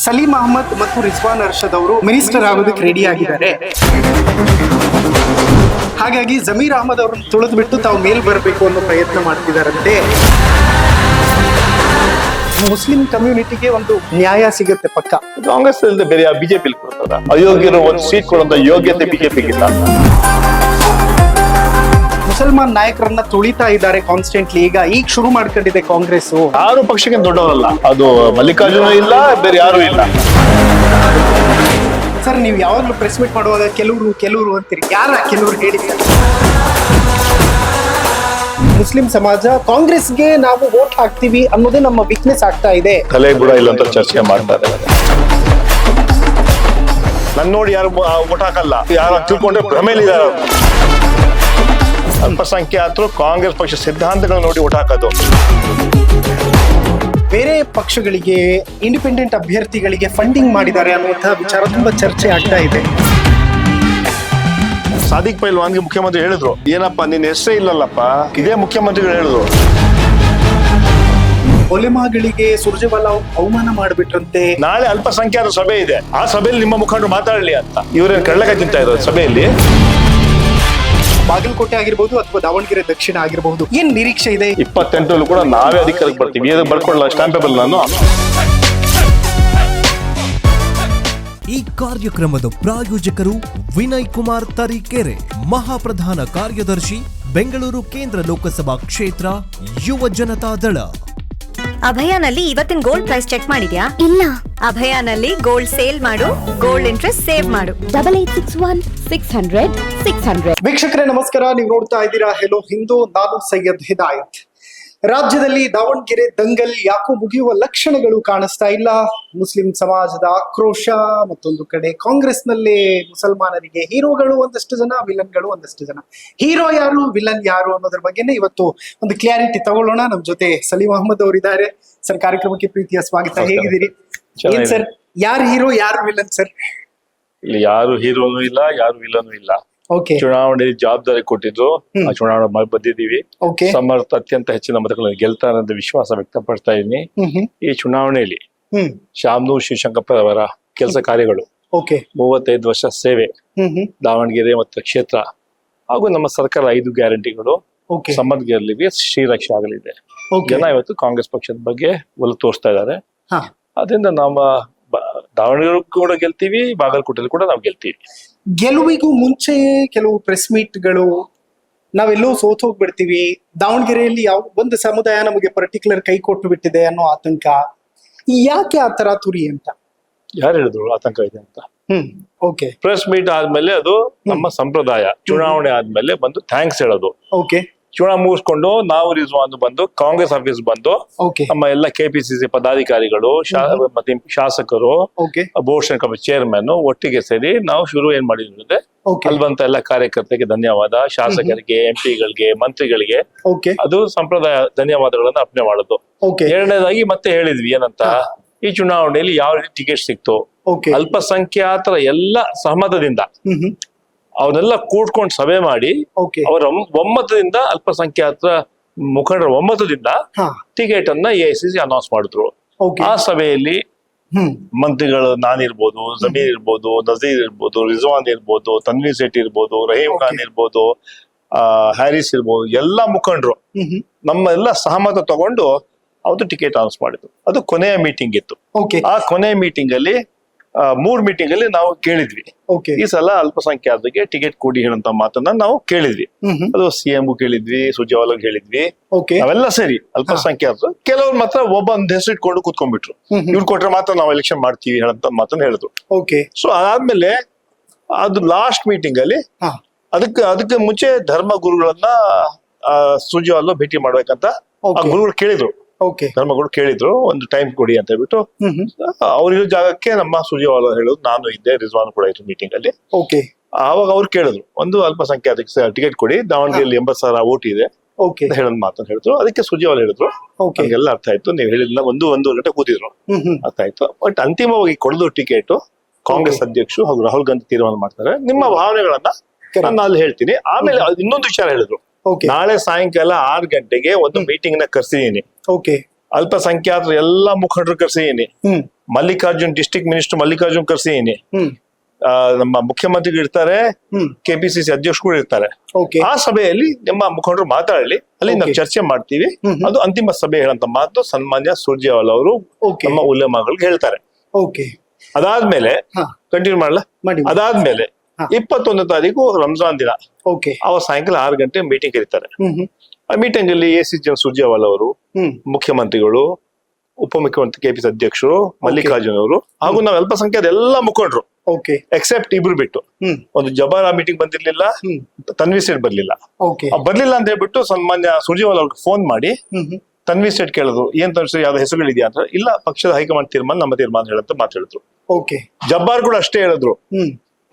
ಸಲೀಂ ಅಹಮದ್ ಮತ್ತು ರಿಜ್ವಾನ್ ಅರ್ಷದ್ ಅವರು ಮಿನಿಸ್ಟರ್ ಆಗೋದಕ್ಕೆ ರೆಡಿ ಆಗಿದ್ದಾರೆ. ಹಾಗಾಗಿ ಜಮೀರ್ ಅಹಮದ್ ಅವರನ್ನು ತುಳಿದು ಬಿಟ್ಟು ತಾವು ಮೇಲ್ ಬರಬೇಕು ಅನ್ನೋ ಪ್ರಯತ್ನ ಮಾಡ್ತಿದಾರಂತೆ. ಮುಸ್ಲಿಂ ಕಮ್ಯುನಿಟಿಗೆ ಒಂದು ನ್ಯಾಯ ಸಿಗುತ್ತೆ ಪಕ್ಕ. ಕಾಂಗ್ರೆಸ್ ಇಲ್ಲದೆ ಬೇರೆ ಬಿಜೆಪಿ ಕೊಡ್ತದ? ಅಯೋಗ್ಯರು ಒಂದು ಸೀಟ್ ಕೊಡುವಂತ ಯೋಗ್ಯತೆ ಬಿಜೆಪಿಗಿಲ್ಲ. ಮುಸಲ್ಮಾನ್ ನಾಯಕರನ್ನ ತುಳಿತಾ ಇದ್ದಾರೆ ಕಾನ್ಸ್ಟೆಂಟ್ಲಿ. ಈಗ ಶುರು ಮಾಡ್ಕೊಂಡಿದೆ ಕಾಂಗ್ರೆಸ್. ಯಾರು ಪಕ್ಷಕ್ಕೆ ದೊಡ್ಡವರಲ್ಲ, ಅದು ಮಲ್ಲಿಕಾರ್ಜುನ ಇಲ್ಲ, ಬೇರೆ ಯಾರು ಇಲ್ಲ. ಸರ್, ನೀವು ಯಾವಾಗ್ಲೂ ಪ್ರೆಸ್ ಮೀಟ್ ಮಾಡುವಾಗ ಕೆಲವರು ಅಂತೀರಿ. ಕೆಲವರು ಹೇಳಿದ್ದಾರೆ ಮುಸ್ಲಿಂ ಸಮಾಜ ಕಾಂಗ್ರೆಸ್ಗೆ ನಾವು ವೋಟ್ ಹಾಕ್ತೀವಿ ಅನ್ನೋದೇ ನಮ್ಮ ವೀಕ್ನೆಸ್ ಆಗ್ತಾ ಇದೆ. ತಲೆ ಕೂಡ ಇಲ್ಲ ಅಂತ ಚರ್ಚೆ ಮಾಡ್ತಾರೆ. ನನ್ ನೋಡಿ ಯಾರು ವೋಟ್ ಹಾಕಲ್ಲ, ಯಾರು ತಿಳ್ಕೊಂಡ್ರೆ ಭ್ರಮೇಲಿದ್ದಾರೆ. ಅಲ್ಪಸಂಖ್ಯಾತರು ಕಾಂಗ್ರೆಸ್ ಪಕ್ಷ ಸಿದ್ಧಾಂತಗಳು ನೋಡಿ ವೋಟ್ ಹಾಕೋದು. ಬೇರೆ ಪಕ್ಷಗಳಿಗೆ ಇಂಡಿಪೆಂಡೆಂಟ್ ಅಭ್ಯರ್ಥಿಗಳಿಗೆ ಫಂಡಿಂಗ್ ಮಾಡಿದ್ದಾರೆ ಅನ್ನುವಂತಹ ವಿಚಾರ ತುಂಬಾ ಚರ್ಚೆ ಆಗ್ತಾ ಇದೆ. ಸಾದಿಕ್ ಪೈಲ್ವಾನ್ಗೆ ಮುಖ್ಯಮಂತ್ರಿ ಹೇಳಿದ್ರು, ಏನಪ್ಪ ನಿನ್ನ ಹೆಸರೇ ಇಲ್ಲಲ್ಲಪ್ಪ, ಇದೇ ಮುಖ್ಯಮಂತ್ರಿಗಳು ಹೇಳಿದ್ರು. ಒಲೆಮಾಗಳಿಗೆ ಸುರ್ಜೇವಾಲಾ ಅವಮಾನ ಮಾಡಿಬಿಟ್ರಂತೆ. ನಾಳೆ ಅಲ್ಪಸಂಖ್ಯಾತ ಸಭೆ ಇದೆ, ಆ ಸಭೆಯಲ್ಲಿ ನಿಮ್ಮ ಮುಖಂಡರು ಮಾತಾಡಲಿ ಅಂತ ಇವ್ರೇನು ಕಳ್ಳಕ ತಿಂತಾ ಇರೋದು ಸಭೆಯಲ್ಲಿ. ಬಾಗಲಕೋಟೆ ಆಗಿರ್ಬೋದು ಅಥವಾ ದಾವಣಗೆರೆ ದಕ್ಷಿಣ ಆಗಿರಬಹುದು, ಏನ್ ನಿರೀಕ್ಷೆ ಇದೆ? 28 ಕೂಡ ನಾವೇ ಅಧಿಕಾರಕ್ಕೆ ಬರ್ತೀವಿ. ಏನು ಬರ್ಕೊಳ್ಳಲ್ಲ, ಸ್ಟಾಂಪೇಬಲ್ ನಾನು. ಈ ಕಾರ್ಯಕ್ರಮದ ಪ್ರಾಯೋಜಕರು ವಿನಯ್ ಕುಮಾರ್ ತರೀಕೆರೆ, ಮಹಾಪ್ರಧಾನ ಕಾರ್ಯದರ್ಶಿ, ಬೆಂಗಳೂರು ಕೇಂದ್ರ ಲೋಕಸಭಾ ಕ್ಷೇತ್ರ, ಯುವ ಜನತಾ ದಳ. ಅಭಯಾನಲ್ಲಿ ಇವತ್ತಿನ ಗೋಲ್ಡ್ ಪ್ರೈಸ್ ಚೆಕ್ ಮಾಡಿದ್ಯಾ? ಇಲ್ಲ. ಅಭಯಾನಲ್ಲಿ ಗೋಲ್ಡ್ ಸೇಲ್ ಮಾಡು, ಗೋಲ್ಡ್ ಇಂಟ್ರೆಸ್ಟ್ ಸೇವ್ ಮಾಡು. 8861 ವೀಕ್ಷಕರೇ ನಮಸ್ಕಾರ, ನೀವು ನೋಡ್ತಾ ಇದ್ದೀರಾ ಹೆಲೋ ಹಿಂದೂ. ನಾನು ಸೈಯದ್ ಹಿದಾಯತ್. ರಾಜ್ಯದಲ್ಲಿ ದಾವಣಗೆರೆ ದಂಗಲ್ ಯಾಕೋ ಮುಗಿಯುವ ಲಕ್ಷಣಗಳು ಕಾಣಿಸ್ತಾ ಇಲ್ಲ. ಮುಸ್ಲಿಂ ಸಮಾಜದ ಆಕ್ರೋಶ, ಮತ್ತೊಂದು ಕಡೆ ಕಾಂಗ್ರೆಸ್ನಲ್ಲೇ ಮುಸಲ್ಮಾನರಿಗೆ ಹೀರೋಗಳು ಒಂದಷ್ಟು ಜನ, ವಿಲನ್ಗಳು ಒಂದಷ್ಟು ಜನ. ಹೀರೋ ಯಾರು, ವಿಲನ್ ಯಾರು ಅನ್ನೋದ್ರ ಬಗ್ಗೆನೇ ಇವತ್ತು ಒಂದು ಕ್ಲಾರಿಟಿ ತಗೊಳ್ಳೋಣ. ನಮ್ ಜೊತೆ ಸಲೀಂ ಅಹಮದ್ ಅವರಿದ್ದಾರೆ. ಸರ್, ಕಾರ್ಯಕ್ರಮಕ್ಕೆ ಪ್ರೀತಿಯ ಸ್ವಾಗತ. ಹೇಗಿದ್ದೀರಿ? ಏನ್ ಸರ್, ಯಾರು ಹೀರೋ ಯಾರು ವಿಲನ್ ಸರ್? ಇಲ್ಲಿ ಯಾರು ಹೀರೋನು ಇಲ್ಲ, ಯಾರು ವಿಲನು ಇಲ್ಲ. ಓಕೆ, ಚುನಾವಣೆ ಜವಾಬ್ದಾರಿ ಕೊಟ್ಟಿದ್ರು, ಆ ಚುನಾವಣೆ ಬಂದಿದ್ದೀವಿ. ಓಕೆ, ಸಮರ್ಥ ಅತ್ಯಂತ ಹೆಚ್ಚಿನ ಮತಗಳನ್ನು ಗೆಲ್ತಾರೆ ಅಂತ ವಿಶ್ವಾಸ ವ್ಯಕ್ತಪಡ್ತಾ ಇದ್ದೀನಿ. ಈ ಚುನಾವಣೆಯಲ್ಲಿ ಶಾಮನೂರ್ ಶಿವಶಂಕರಪ್ಪ ಅವರ ಕೆಲಸ ಕಾರ್ಯಗಳು, ಓಕೆ, 35 ವರ್ಷ ಸೇವೆ, ದಾವಣಗೆರೆ ಮತ್ತು ಕ್ಷೇತ್ರ ಹಾಗೂ ನಮ್ಮ ಸರ್ಕಾರ 5 ಗ್ಯಾರಂಟಿಗಳು ಓಕೆ, ಸಮರ್ಥರಿಗೆ ಶ್ರೀರಕ್ಷೆ ಆಗಲಿದೆ. ಜನ ಇವತ್ತು ಕಾಂಗ್ರೆಸ್ ಪಕ್ಷದ ಬಗ್ಗೆ ಒಲವು ತೋರಿಸ್ತಾ ಇದ್ದಾರೆ. ಅದರಿಂದ ನಮ್ಮ ದಾವಣಗೆರೆ ಕೂಡ ಗೆಲ್ತೀವಿ, ಬಾಗಲಕೋಟೆಯಲ್ಲಿ ಕೂಡ ನಾವು ಗೆಲ್ತೀವಿ. ಗೆಲುವಿಗೂ ಮುಂಚೆ ಕೆಲವು ಪ್ರೆಸ್ ಮೀಟ್ಗಳು, ನಾವೆಲ್ಲೋ ಸೋತ್ ಹೋಗ್ಬಿಡ್ತೀವಿ, ದಾವಣಗೆರೆಯಲ್ಲಿ ಯಾವ ಒಂದು ಸಮುದಾಯ ನಮಗೆ ಪರ್ಟಿಕ್ಯುಲರ್ ಕೈ ಕೊಟ್ಟು ಬಿಟ್ಟಿದೆ ಅನ್ನೋ ಆತಂಕ. ಯಾಕೆ ಆ ತರ ತುರಿ ಅಂತ? ಯಾರು ಹೇಳಿದ್ರು ಆತಂಕ ಇದೆ ಅಂತ? ಓಕೆ, ಪ್ರೆಸ್ ಮೀಟ್ ಆದ್ಮೇಲೆ ಅದು ನಮ್ಮ ಸಂಪ್ರದಾಯ. ಚುನಾವಣೆ ಆದ್ಮೇಲೆ ಬಂದು ಥ್ಯಾಂಕ್ಸ್ ಹೇಳೋದು. ಓಕೆ, ಚುನಾವಣೆ ಮುಗಿಸ್ಕೊಂಡು ನಾವು ರಿಜ್ವಾನ್ ಬಂದು ಕಾಂಗ್ರೆಸ್ ಆಫೀಸ್ ಬಂದು ಓಕೆ, ನಮ್ಮ ಎಲ್ಲ ಕೆಪಿಸಿಸಿ ಪದಾಧಿಕಾರಿಗಳು, ಮತ್ತೆ ಶಾಸಕರು, ಓಕೆ, ಬೋರ್ಡ್ ಕಮಿಟಿ ಚೇರ್ಮನ್ ಒಟ್ಟಿಗೆ ಸೇರಿ ನಾವು ಶುರು ಏನ್ ಮಾಡಿದ್ವಿ ಅಂದ್ರೆ, ಅಲ್ಲಿ ಬಂತ ಎಲ್ಲ ಕಾರ್ಯಕರ್ತರಿಗೆ ಧನ್ಯವಾದ, ಶಾಸಕರಿಗೆ, ಎಂಪಿಗಳಿಗೆ, ಮಂತ್ರಿಗಳಿಗೆ, ಓಕೆ, ಅದು ಸಂಪ್ರದಾಯ ಧನ್ಯವಾದಗಳನ್ನ ಅರ್ಪಣೆ ಮಾಡೋದು. ಓಕೆ, ಎರಡನೇದಾಗಿ ಮತ್ತೆ ಹೇಳಿದ್ವಿ ಏನಂತ, ಈ ಚುನಾವಣೆಯಲ್ಲಿ ಯಾವ ರೀತಿ ಟಿಕೆಟ್ ಸಿಕ್ತು, ಓಕೆ, ಅಲ್ಪಸಂಖ್ಯಾತರ ಎಲ್ಲ ಸಹಮತದಿಂದ ಅವನ್ನೆಲ್ಲ ಕೂಡ್ಕೊಂಡು ಸಭೆ ಮಾಡಿ ಓಕೆ, ಅವರ ಒಮ್ಮತದಿಂದ, ಅಲ್ಪಸಂಖ್ಯಾತರ ಮುಖಂಡರ ಒಮ್ಮತದಿಂದ ಟಿಕೆಟ್ ಅನ್ನ AICC ಅನೌನ್ಸ್ ಮಾಡಿದ್ರು. ಓಕೆ, ಆ ಸಭೆಯಲ್ಲಿ ಮಂತ್ರಿಗಳು ನಾನಿರ್ಬೋದು, ಜಮೀರ್ ಇರ್ಬೋದು, ನಜೀರ್ ಇರ್ಬೋದು, ರಿಜ್ವಾನ್ ಇರ್ಬೋದು, ತನ್ವೀರ್ ಸೇಠ್ ಇರ್ಬೋದು, ರಹೀಂ ಖಾನ್ ಇರ್ಬೋದು, ಹ್ಯಾರಿಸ್ ಇರ್ಬೋದು, ಎಲ್ಲಾ ಮುಖಂಡರು ನಮ್ಮ ಎಲ್ಲ ಸಹಮತ ತಗೊಂಡು ಅವತ್ತು ಟಿಕೆಟ್ ಅನೌನ್ಸ್ ಮಾಡಿದ್ರು. ಅದು ಕೊನೆಯ ಮೀಟಿಂಗ್ ಇತ್ತು. ಆ ಕೊನೆಯ ಮೀಟಿಂಗ್ ಅಲ್ಲಿ 3 ಮೀಟಿಂಗ್ ಅಲ್ಲಿ ನಾವು ಕೇಳಿದ್ವಿ, ಈ ಸಲ ಅಲ್ಪಸಂಖ್ಯಾತರಿಗೆ ಟಿಕೆಟ್ ಕೊಡಿ ಹೇಳಂತ ಮಾತನ್ನ ನಾವು ಕೇಳಿದ್ವಿ. ಅದು CM ಕೇಳಿದ್ವಿ, ಸುರ್ಜೇವಾಲಾ ಹೇಳಿದ್ವಿ, ನಾವೆಲ್ಲ ಸೇರಿ ಅಲ್ಪಸಂಖ್ಯಾತರು. ಕೆಲವ್ರು ಮಾತ್ರ ಒಂದ್ ಹೆಸರು ಇಟ್ಕೊಂಡು ಕೂತ್ಕೊಂಡ್ಬಿಟ್ರು, ಇವ್ರು ಕೊಟ್ರೆ ಮಾತ್ರ ನಾವು ಎಲೆಕ್ಷನ್ ಮಾಡ್ತೀವಿ ಹೇಳಂತ ಮಾತನ್ನ ಹೇಳಿದ್ರು. ಸೊ ಅದಾದ್ಮೇಲೆ ಅದು ಲಾಸ್ಟ್ ಮೀಟಿಂಗ್ ಅಲ್ಲಿ ಅದಕ್ಕೆ ಮುಂಚೆ ಧರ್ಮ ಗುರುಗಳನ್ನ ಸುರ್ಜೇವಾಲಾ ಭೇಟಿ ಮಾಡ್ಬೇಕಂತ ಆ ಗುರುಗಳು ಕೇಳಿದ್ರು. ಧರ್ಮಗಳು ಕೇಳಿದ್ರು, ಒಂದು ಟೈಮ್ ಕೊಡಿ ಅಂತ ಹೇಳ್ಬಿಟ್ಟು. ಅವ್ರಿರೋ ಜಾಗಕ್ಕೆ ನಮ್ಮ ಸುರ್ಜೇವಾಲಾ ಹೇಳೋದು, ನಾನು ಇದ್ದೆ, ರಿಜ್ವಾನ್ ಕೂಡ ಇತ್ತು ಮೀಟಿಂಗ್ ಅಲ್ಲಿ. ಆವಾಗ ಅವ್ರು ಕೇಳಿದ್ರು, ಒಂದು ಅಲ್ಪಸಂಖ್ಯಾತಕ್ಕೆ ಟಿಕೆಟ್ ಕೊಡಿ, ದಾವಣಗೆರೆಯಲ್ಲಿ 80,000 ಓಟ್ ಇದೆ ಹೇಳೋದ್ ಮಾತನ್ನ ಹೇಳಿದ್ರು. ಅದಕ್ಕೆ ಸುರ್ಜೇವಾಲಾ ಹೇಳಿದ್ರು, ಎಲ್ಲ ಅರ್ಥ ಆಯ್ತು, ನೀವು ಹೇಳಿದ್ನ ಒಂದೂವರೆ ಗಂಟೆ ಕೂತಿದ್ರು, ಅರ್ಥ ಆಯ್ತು. ಬಟ್ ಅಂತಿಮವಾಗಿ ಕೊಡೋದು ಟಿಕೆಟ್ ಕಾಂಗ್ರೆಸ್ ಅಧ್ಯಕ್ಷರು ಹಾಗೂ ರಾಹುಲ್ ಗಾಂಧಿ ತೀರ್ಮಾನ ಮಾಡ್ತಾರೆ. ನಿಮ್ಮ ಭಾವನೆಗಳನ್ನ ನಾನು ಅಲ್ಲಿ ಹೇಳ್ತೀನಿ. ಆಮೇಲೆ ಇನ್ನೊಂದು ವಿಚಾರ ಹೇಳಿದ್ರು, ನಾಳೆ ಸಾಯಂಕಾಲ 6 ಗಂಟೆಗೆ ಒಂದು ಮೀಟಿಂಗ್ ನ ಕರ್ಸಿದೀನಿ, ಅಲ್ಪಸಂಖ್ಯಾತರ ಎಲ್ಲಾ ಮುಖಂಡರು ಕರ್ಸಿದೀನಿ, ಮಲ್ಲಿಕಾರ್ಜುನ್ ಡಿಸ್ಟ್ರಿಕ್ಟ್ ಮಿನಿಸ್ಟರ್ ಮಲ್ಲಿಕಾರ್ಜುನ್ ಖರ್ಗೆ, ನಮ್ಮ ಮುಖ್ಯಮಂತ್ರಿಗಳು ಇರ್ತಾರೆ, ಕೆಪಿಸಿಸಿ ಅಧ್ಯಕ್ಷರು ಇರ್ತಾರೆ. ಓಕೆ. ಆ ಸಭೆಯಲ್ಲಿ ನಮ್ಮ ಮುಖಂಡರು ಮಾತಾಡಲಿ, ಅಲ್ಲಿ ನಾವು ಚರ್ಚೆ ಮಾಡ್ತೀವಿ. ಅದು ಅಂತಿಮ ಸಭೆ ಹೇಳಂತ ಮಾತು ಸನ್ಮಾನ್ಯ ಸುರ್ಜೇವಾಲಾ ಅವರು ನಮ್ಮ ಉಲೇಮಾಗಳಿಗೆ ಹೇಳ್ತಾರೆ. ಓಕೆ. ಅದಾದ್ಮೇಲೆ ಕಂಟಿನ್ಯೂ ಮಾಡಲ್ಲ. ಅದಾದ್ಮೇಲೆ 21 ತಾರೀಕು ರಂಜಾನ್ ದಿನ ಓಕೆ. ಅವ ಸಾಯಂಕಾಲ 6 ಗಂಟೆ ಮೀಟಿಂಗ್ ಕರೀತಾರೆ. ಆ ಮೀಟಿಂಗ್ ಅಲ್ಲಿ ಎ.ಸಿ.ಜಿ. ಸುರ್ಜೇವಾಲಾ ಅವರು, ಮುಖ್ಯಮಂತ್ರಿಗಳು, ಉಪಮುಖ್ಯಮಂತ್ರಿ ಕೆಪಿಸಿ ಅಧ್ಯಕ್ಷರು ಮಲ್ಲಿಕಾರ್ಜುನ್ ಅವರು ಹಾಗೂ ನಾವು ಅಲ್ಪಸಂಖ್ಯಾತ ಎಲ್ಲಾ ಮುಖಂಡರು ಎಕ್ಸೆಪ್ಟ್ ಇಬ್ರು ಬಿಟ್ಟು, ಒಂದು ಜಬಾರ್ ಮೀಟಿಂಗ್ ಬಂದಿರ್ಲಿಲ್ಲ, ತನ್ವೀರ್ ಸೇಠ್ ಬರ್ಲಿಲ್ಲ. ಬರ್ಲಿಲ್ಲ ಅಂತ ಹೇಳ್ಬಿಟ್ಟು ಸನ್ಮಾನ್ಯ ಸುರ್ಜೇವಾಲಾ ಅವ್ರಿಗೆ ಫೋನ್ ಮಾಡಿ ತನ್ವೀರ್ ಸೇಠ್ ಕೇಳಿದ್ರು, ಏನ್ ತನ್ವೀರ್ ಯಾವ್ದು ಹೆಸರುಗಳಿದೆಯಾ ಅಂತ. ಇಲ್ಲ, ಪಕ್ಷದ ಹೈಕಮಾಂಡ್ ತೀರ್ಮಾನ ನಮ್ಮ ತೀರ್ಮಾನ ಹೇಳಂತ ಮಾತು ಹೇಳಿದ್ರು. ಜಬ್ಬಾರ್ ಕೂಡ ಅಷ್ಟೇ ಹೇಳಿದ್ರು,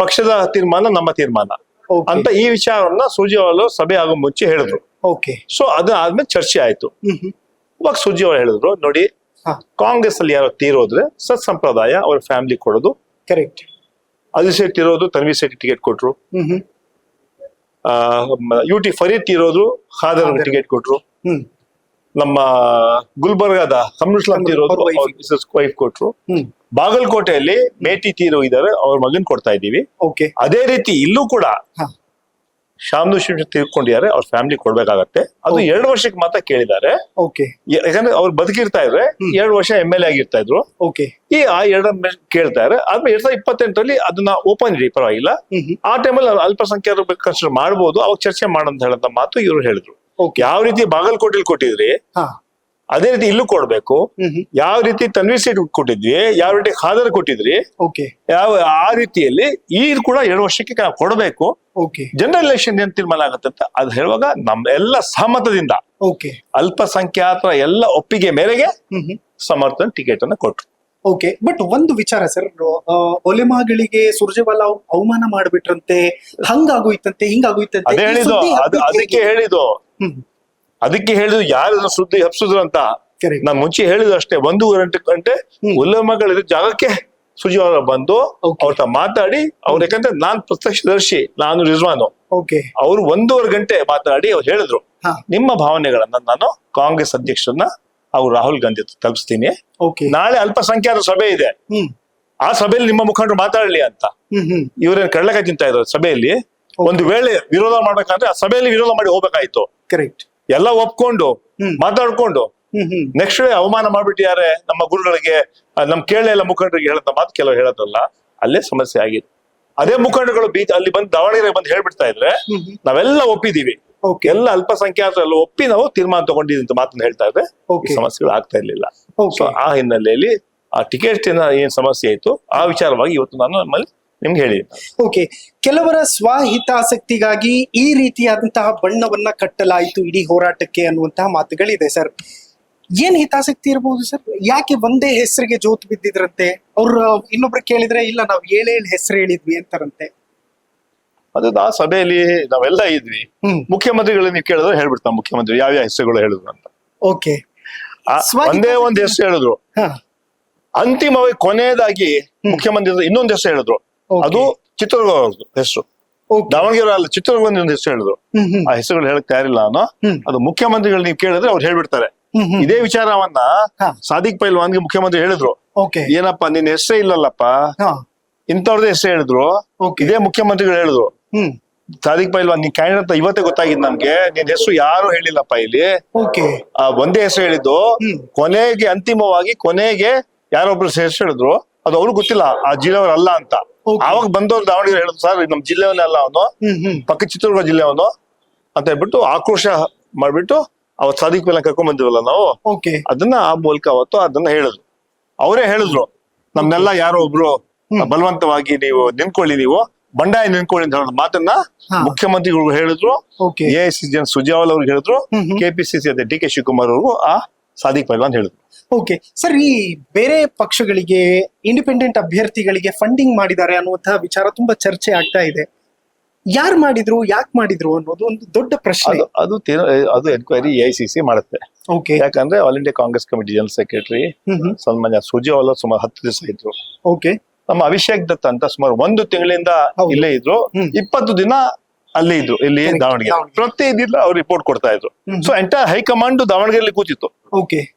ಪಕ್ಷದ ತೀರ್ಮಾನ ನಮ್ಮ ತೀರ್ಮಾನ ಅಂತ. ಈ ವಿಚಾರವನ್ನ ಸುರ್ಜೇವಾಲಾ ಸಭೆ ಆಗೋ ಮುಂಚೆ ಹೇಳಿದ್ರು. ಸೊ ಅದು ಆದ್ಮೇಲೆ ಚರ್ಚೆ ಆಯ್ತು. ಇವಾಗ ಸುರ್ಜೇವಾಲಾ ಹೇಳಿದ್ರು, ನೋಡಿ, ಕಾಂಗ್ರೆಸ್ ಅಲ್ಲಿ ಯಾರೋ ತೀರೋದ್ರೆ ಸತ್ ಸಂಪ್ರದಾಯ ಅವ್ರ ಫ್ಯಾಮಿಲಿ ಕೊಡೋದು ಕರೆಕ್ಟ್. ಅಜಿತ್ ಶೆಟ್ಟಿ ತೀರೋದು ತನ್ವೀರ್ ಶೆಟ್ಟಿ ಟಿಕೆಟ್ ಕೊಟ್ರು. UT ಫರೀದ್ ತೀರೋದ್ರು ಖಾದರ್ ಟಿಕೆಟ್ ಕೊಟ್ರು. ನಮ್ಮ ಗುಲ್ಬರ್ಗಾದ ಕಮರುಸ್ಲಾಂ ತೀರೋದು ವೈಫ್ ಕೊಟ್ರು. ಬಾಗಲಕೋಟೆಯಲ್ಲಿ ಮೇಟಿ ತೀರೋ ಇದಾರೆ, ಅವ್ರ ಮಗನ್ ಕೊಡ್ತಾ ಇದೀವಿ. ಅದೇ ರೀತಿ ಇಲ್ಲೂ ಕೂಡ ಶಾಮನು ತೀರ್ಕೊಂಡಿದ್ದಾರೆ, ಅವ್ರ ಫ್ಯಾಮಿಲಿ ಕೊಡ್ಬೇಕಾಗತ್ತೆ. ಅದು 2 ವರ್ಷಕ್ಕೆ ಮಾತ್ರ ಕೇಳಿದ್ದಾರೆ. ಯಾಕಂದ್ರೆ ಅವ್ರು ಬದುಕಿರ್ತಾ ಇದ್ರೆ 2 ವರ್ಷ MLA ಆಗಿರ್ತಾ ಇದ್ರು. ಈ ಆ 2 ಕೇಳ್ತಾ ಇದ್ರೆ ಆದ್ಮೇಲೆ 2028 ಅದನ್ನ ಓಪನ್ ಇಡಿ, ಪರವಾಗಿಲ್ಲ. ಆ ಟೈಮಲ್ಲಿ ಅಲ್ಪಸಂಖ್ಯಾತರು ಕನ್ಸಿಡರ್ ಮಾಡ್ಬೋದು, ಅವಾಗ ಚರ್ಚೆ ಮಾಡಂತ ಹೇಳಂತ ಮಾತು ಇವ್ರು ಹೇಳಿದ್ರು. ಯಾವ ರೀತಿ ಬಾಗಲಕೋಟೆಯಲ್ಲಿ ಕೊಟ್ಟಿದ್ರಿ ಅದೇ ರೀತಿ ಇಲ್ಲೂ ಕೊಡ್ಬೇಕು. ಯಾವ ರೀತಿ ತನ್ವೀರ್ ಸೇಠ್ ಕೊಟ್ಟಿದ್ವಿ, ಯಾವ ರೀತಿ ಖಾದರ್ ಕೊಟ್ಟಿದ್ರಿ, ಆ ರೀತಿಯಲ್ಲಿ ಈ ಕೂಡ 2 ವರ್ಷಕ್ಕೆ ಕೊಡಬೇಕು. ಜನರಲ್ ಎಲೆಕ್ಷನ್ ಏನ್ ತೀರ್ಮಾನ ಆಗತ್ತೆ ಅಂತ ಅದು ಹೇಳುವಾಗ ನಮ್ಮ ಎಲ್ಲ ಸಹಮತದಿಂದ ಅಲ್ಪಸಂಖ್ಯಾತರ ಎಲ್ಲ ಒಪ್ಪಿಗೆ ಮೇರೆಗೆ ಸಮರ್ಥನ ಟಿಕೆಟ್ ಅನ್ನ ಕೊಟ್ರು. ಬಟ್ ಒಂದು ವಿಚಾರ ಸರ್, ಒಲೆಮಾಗಳಿಗೆ ಸುರ್ಜೇವಾಲಾ ಅವಮಾನ ಮಾಡ್ಬಿಟ್ರಂತೆ, ಹಂಗಾಗೋಯ್ತಂತೆ, ಹಿಂಗಾಗೋಯ್ತಂತೆ. ಅದಕ್ಕೆ ಹೇಳಿದ್ರು ಯಾರು ಸುದ್ದಿ ಹಬ್ಸಿದ್ರು ಅಂತ. ನಾನ್ ಮುಂಚೆ ಹೇಳಿದ್ರು ಅಷ್ಟೇ, 1 ಗಂಟೆ ಉಲ್ಲಮಗಳಿರೋ ಜಾಗಕ್ಕೆ ಸುರ್ಜೇವಾಲಾ ಬಂದು ಅವ್ರ ಮಾತಾಡಿ, ಅವ್ರ ಯಾಕಂದ್ರೆ ನಾನ್ ಪ್ರತ್ಯಕ್ಷದರ್ಶಿ, ನಾನು ರಿಜ್ವಾನು, ಅವ್ರು 1.5 ಗಂಟೆ ಮಾತಾಡಿ ಅವ್ರು ಹೇಳಿದ್ರು, ನಿಮ್ಮ ಭಾವನೆಗಳನ್ನ ನಾನು ಕಾಂಗ್ರೆಸ್ ಅಧ್ಯಕ್ಷರನ್ನ ಅವ್ರು ರಾಹುಲ್ ಗಾಂಧಿ ತಲುಪಿಸ್ತೀನಿ. ನಾಳೆ ಅಲ್ಪಸಂಖ್ಯಾತ ಸಭೆ ಇದೆ, ಆ ಸಭೆಯಲ್ಲಿ ನಿಮ್ಮ ಮುಖಂಡರು ಮಾತಾಡ್ಲಿ ಅಂತ. ಇವ್ರೇನ್ ಕಡ್ಲೆಕಾಯಿ ತಿಂತಾ ಇದ್ರು ಸಭೆಯಲ್ಲಿ. ಒಂದು ವೇಳೆ ವಿರೋಧ ಮಾಡ್ಬೇಕಂದ್ರೆ ಆ ಸಭೆಯಲ್ಲಿ ವಿರೋಧ ಮಾಡಿ ಹೋಗ್ಬೇಕಾಯ್ತು. ಎಲ್ಲ ಒಪ್ಕೊಂಡು ಮಾತಾಡ್ಕೊಂಡು ನೆಕ್ಸ್ಟ್ ಡೇ ಅವಮಾನ ಮಾಡ್ಬಿಟ್ಟಿದ್ದಾರೆ ನಮ್ಮ ಗುರುಗಳಿಗೆ, ನಮ್ ಕೇಳೇ ಎಲ್ಲ ಮುಖಂಡರಿಗೆ ಹೇಳಂತ ಮಾತು ಕೆಲವು ಹೇಳೋದಲ್ಲ. ಅಲ್ಲೇ ಸಮಸ್ಯೆ ಆಗಿದೆ. ಅದೇ ಮುಖಂಡರುಗಳು ಅಲ್ಲಿ ಬಂದು ದಾವಣಗೆರೆ ಬಂದು ಹೇಳ್ಬಿಡ್ತಾ ಇದ್ರೆ ನಾವೆಲ್ಲ ಒಪ್ಪಿದೀವಿ, ಎಲ್ಲ ಅಲ್ಪಸಂಖ್ಯಾತರು ಎಲ್ಲ ಒಪ್ಪಿ ನಾವು ತೀರ್ಮಾನ ತಗೊಂಡಿದ್ದೀವಿ ಅಂತ ಮಾತನ್ನ ಹೇಳ್ತಾ ಇದ್ರೆ ಸಮಸ್ಯೆಗಳು ಆಗ್ತಾ ಇರ್ಲಿಲ್ಲ. ಸೊ ಆ ಹಿನ್ನೆಲೆಯಲ್ಲಿ ಆ ಟಿಕೆಟ್ ಏನ್ ಸಮಸ್ಯೆ ಆಯ್ತು ಆ ವಿಚಾರವಾಗಿ ಇವತ್ತು ನಾನು ನಮ್ಮಲ್ಲಿ ನಿಮ್ಗೆ ಹೇಳಿ. ಕೆಲವರ ಸ್ವಹಿತಾಸಕ್ತಿಗಾಗಿ ಈ ರೀತಿಯಾದಂತಹ ಬಣ್ಣವನ್ನ ಕಟ್ಟಲಾಯಿತು ಇಡೀ ಹೋರಾಟಕ್ಕೆ ಅನ್ನುವಂತಹ ಮಾತುಗಳಿದೆ ಸರ್. ಏನ್ ಹಿತಾಸಕ್ತಿ ಇರಬಹುದು ಸರ್? ಯಾಕೆ ಒಂದೇ ಹೆಸರಿಗೆ ಜೋತ್ ಬಿದ್ದಿದ್ರಂತೆ? ಅವ್ರು ಇನ್ನೊಬ್ರು ಕೇಳಿದ್ರೆ ಇಲ್ಲ ನಾವು 7 ಹೆಸರು ಹೇಳಿದ್ವಿ ಅಂತಾರಂತೆ. ಅದು ಆ ಸಭೆಯಲ್ಲಿ ನಾವೆಲ್ಲ ಇದ್ವಿ. ಮುಖ್ಯಮಂತ್ರಿಗಳು ನೀವು ಕೇಳಿದ್ರೆ ಹೇಳ್ಬಿಡ್ತಾವ ಮುಖ್ಯಮಂತ್ರಿ ಯಾವ ಹೆಸರುಗಳು ಹೇಳಿದ್ರು ಅಂತ. ಒಂದೇ ಒಂದ್ ಹೆಸರು ಹೇಳಿದ್ರು. ಅಂತಿಮವಾಗಿ ಕೊನೆಯದಾಗಿ ಮುಖ್ಯಮಂತ್ರಿ ಇನ್ನೊಂದು ಹೆಸರು ಹೇಳಿದ್ರು. ಅದು ಚಿತ್ರದುರ್ಗ ಹೆಸರು, ದಾವಣಗೆರೆ ಅಲ್ಲ, ಚಿತ್ರದುರ್ಗ ಒಂದು ಹೆಸರು ಹೇಳಿದ್ರು. ಆ ಹೆಸರುಗಳು ಹೇಳಕ್ ತಯಾರಿಲ್ಲ ನಾನು. ಅದು ಮುಖ್ಯಮಂತ್ರಿಗಳು ನೀವು ಕೇಳಿದ್ರೆ ಅವ್ರು ಹೇಳ್ಬಿಡ್ತಾರೆ. ಇದೇ ವಿಚಾರವನ್ನ ಸಾದಿಕ್ ಪೈಲ್ವಾನ್ಗೆ ಮುಖ್ಯಮಂತ್ರಿ ಹೇಳಿದ್ರು, ಏನಪ್ಪಾ ನಿನ್ ಹೆಸರೇ ಇಲ್ಲಲ್ಲಪ್ಪ, ಇಂಥವ್ರದೇ ಹೆಸರು ಹೇಳಿದ್ರು. ಇದೇ ಮುಖ್ಯಮಂತ್ರಿಗಳು ಹೇಳಿದ್ರು, ಸಾದಿಕ್ ಪೈಲ್ವಾನ್ ನೀನ್ ಕ್ಯಾಂಡಿಡೇಟ್ ಅಂತ ಇವತ್ತೇ ಗೊತ್ತಾಗಿದ್ ನಮ್ಗೆ, ನಿನ್ ಹೆಸರು ಯಾರು ಹೇಳಿಲ್ಲಪ್ಪ ಇಲ್ಲಿ, ಒಂದೇ ಹೆಸರು ಹೇಳಿದ್ದು. ಕೊನೆಗೆ ಅಂತಿಮವಾಗಿ ಕೊನೆಗೆ ಯಾರೊಬ್ರು ಹೆಸರು ಹೇಳಿದ್ರು, ಅದು ಅವ್ರಿಗೆ ಗೊತ್ತಿಲ್ಲ ಆ ಜಿಲ್ಲೆಯವ್ರ ಅಲ್ಲ ಅಂತ. ಆವಾಗ ಬಂದವ್ರು ದಾವಣಗೆರೆ ಹೇಳಿದ್ರು, ಸರ್ ನಮ್ ಜಿಲ್ಲೆಯವನೇ ಅಲ್ಲ ಅವನು, ಪಕ್ಕ ಚಿತ್ರದುರ್ಗ ಜಿಲ್ಲೆ ಅವನು ಅಂತ ಹೇಳ್ಬಿಟ್ಟು ಆಕ್ರೋಶ ಮಾಡ್ಬಿಟ್ಟು ಅವತ್ ಸಾದಿಕ್ ಪೈಲ್ವಾನ್ ಕರ್ಕೊಂಡ್ ಬಂದಿವಲ್ಲ ನಾವು, ಅದನ್ನ ಆ ಮೂಲಕ ಅವತ್ತು ಅದನ್ನ ಹೇಳಿದ್ರು. ಅವರೇ ಹೇಳಿದ್ರು, ನಮ್ನೆಲ್ಲ ಯಾರೋ ಒಬ್ರು ಬಲವಂತವಾಗಿ ನೀವು ನಿಂತ್ಕೊಳ್ಳಿ, ನೀವು ಬಂಡಾಯ ನಿಂತ್ಕೊಳ್ಳಿ ಅಂತ ಹೇಳೋ ಮಾತನ್ನ ಮುಖ್ಯಮಂತ್ರಿಗಳು ಹೇಳಿದ್ರು. ಎ.ಸಿ.ಜಿ. ಸುರ್ಜೇವಾಲಾ ಅವ್ರಿಗೆ ಹೇಳಿದ್ರು. KPCC ಅದೇ DK ಶಿವಕುಮಾರ್ ಅವ್ರಿಗೂ ಆ ಸಾದಿಕ್ ಪೈಲ್ವಾನ್ ಹೇಳಿದ್ರು. ಸರ್, ಈ ಬೇರೆ ಪಕ್ಷಗಳಿಗೆ ಇಂಡಿಪೆಂಡೆಂಟ್ ಅಭ್ಯರ್ಥಿಗಳಿಗೆ ಫಂಡಿಂಗ್ ಮಾಡಿದ್ದಾರೆ ಅನ್ನುವಂತಹ ವಿಚಾರ ತುಂಬಾ ಚರ್ಚೆ ಆಗ್ತಾ ಇದೆ. ಯಾರು ಮಾಡಿದ್ರು, ಯಾಕೆ ಮಾಡಿದ್ರು ಅನ್ನೋದು ಒಂದು ದೊಡ್ಡ ಪ್ರಶ್ನೆ. ಅದು ಎನ್ಕ್ವೈರಿ AICC ಮಾಡುತ್ತೆ. ಯಾಕಂದ್ರೆ all India Congress committee general secretary ಸನ್ಮಾನ್ಯ ಸುರ್ಜೇವಾಲಾ ಸುಮಾರು 10 ದಿವಸ ಇದ್ರು. ನಮ್ಮ ಅಭಿಷೇಕ್ ದತ್ತ ಅಂತ ಸುಮಾರು 1 ತಿಂಗಳಿಂದ ಇಲ್ಲೇ ಇದ್ರು. 20 ದಿನ ಅಲ್ಲೇ ಇದ್ರು, ಇಲ್ಲಿ ದಾವಣಗೆರೆ. ಪ್ರತಿ ದಿನ ಅವ್ರು ರಿಪೋರ್ಟ್ ಕೊಡ್ತಾ ಇದ್ರು. ಸೊ ಎಂಟೈರ್ ಹೈಕಮಾಂಡ್ ದಾವಣಗೆರೆಯಲ್ಲಿ ಕೂತಿತ್ತು.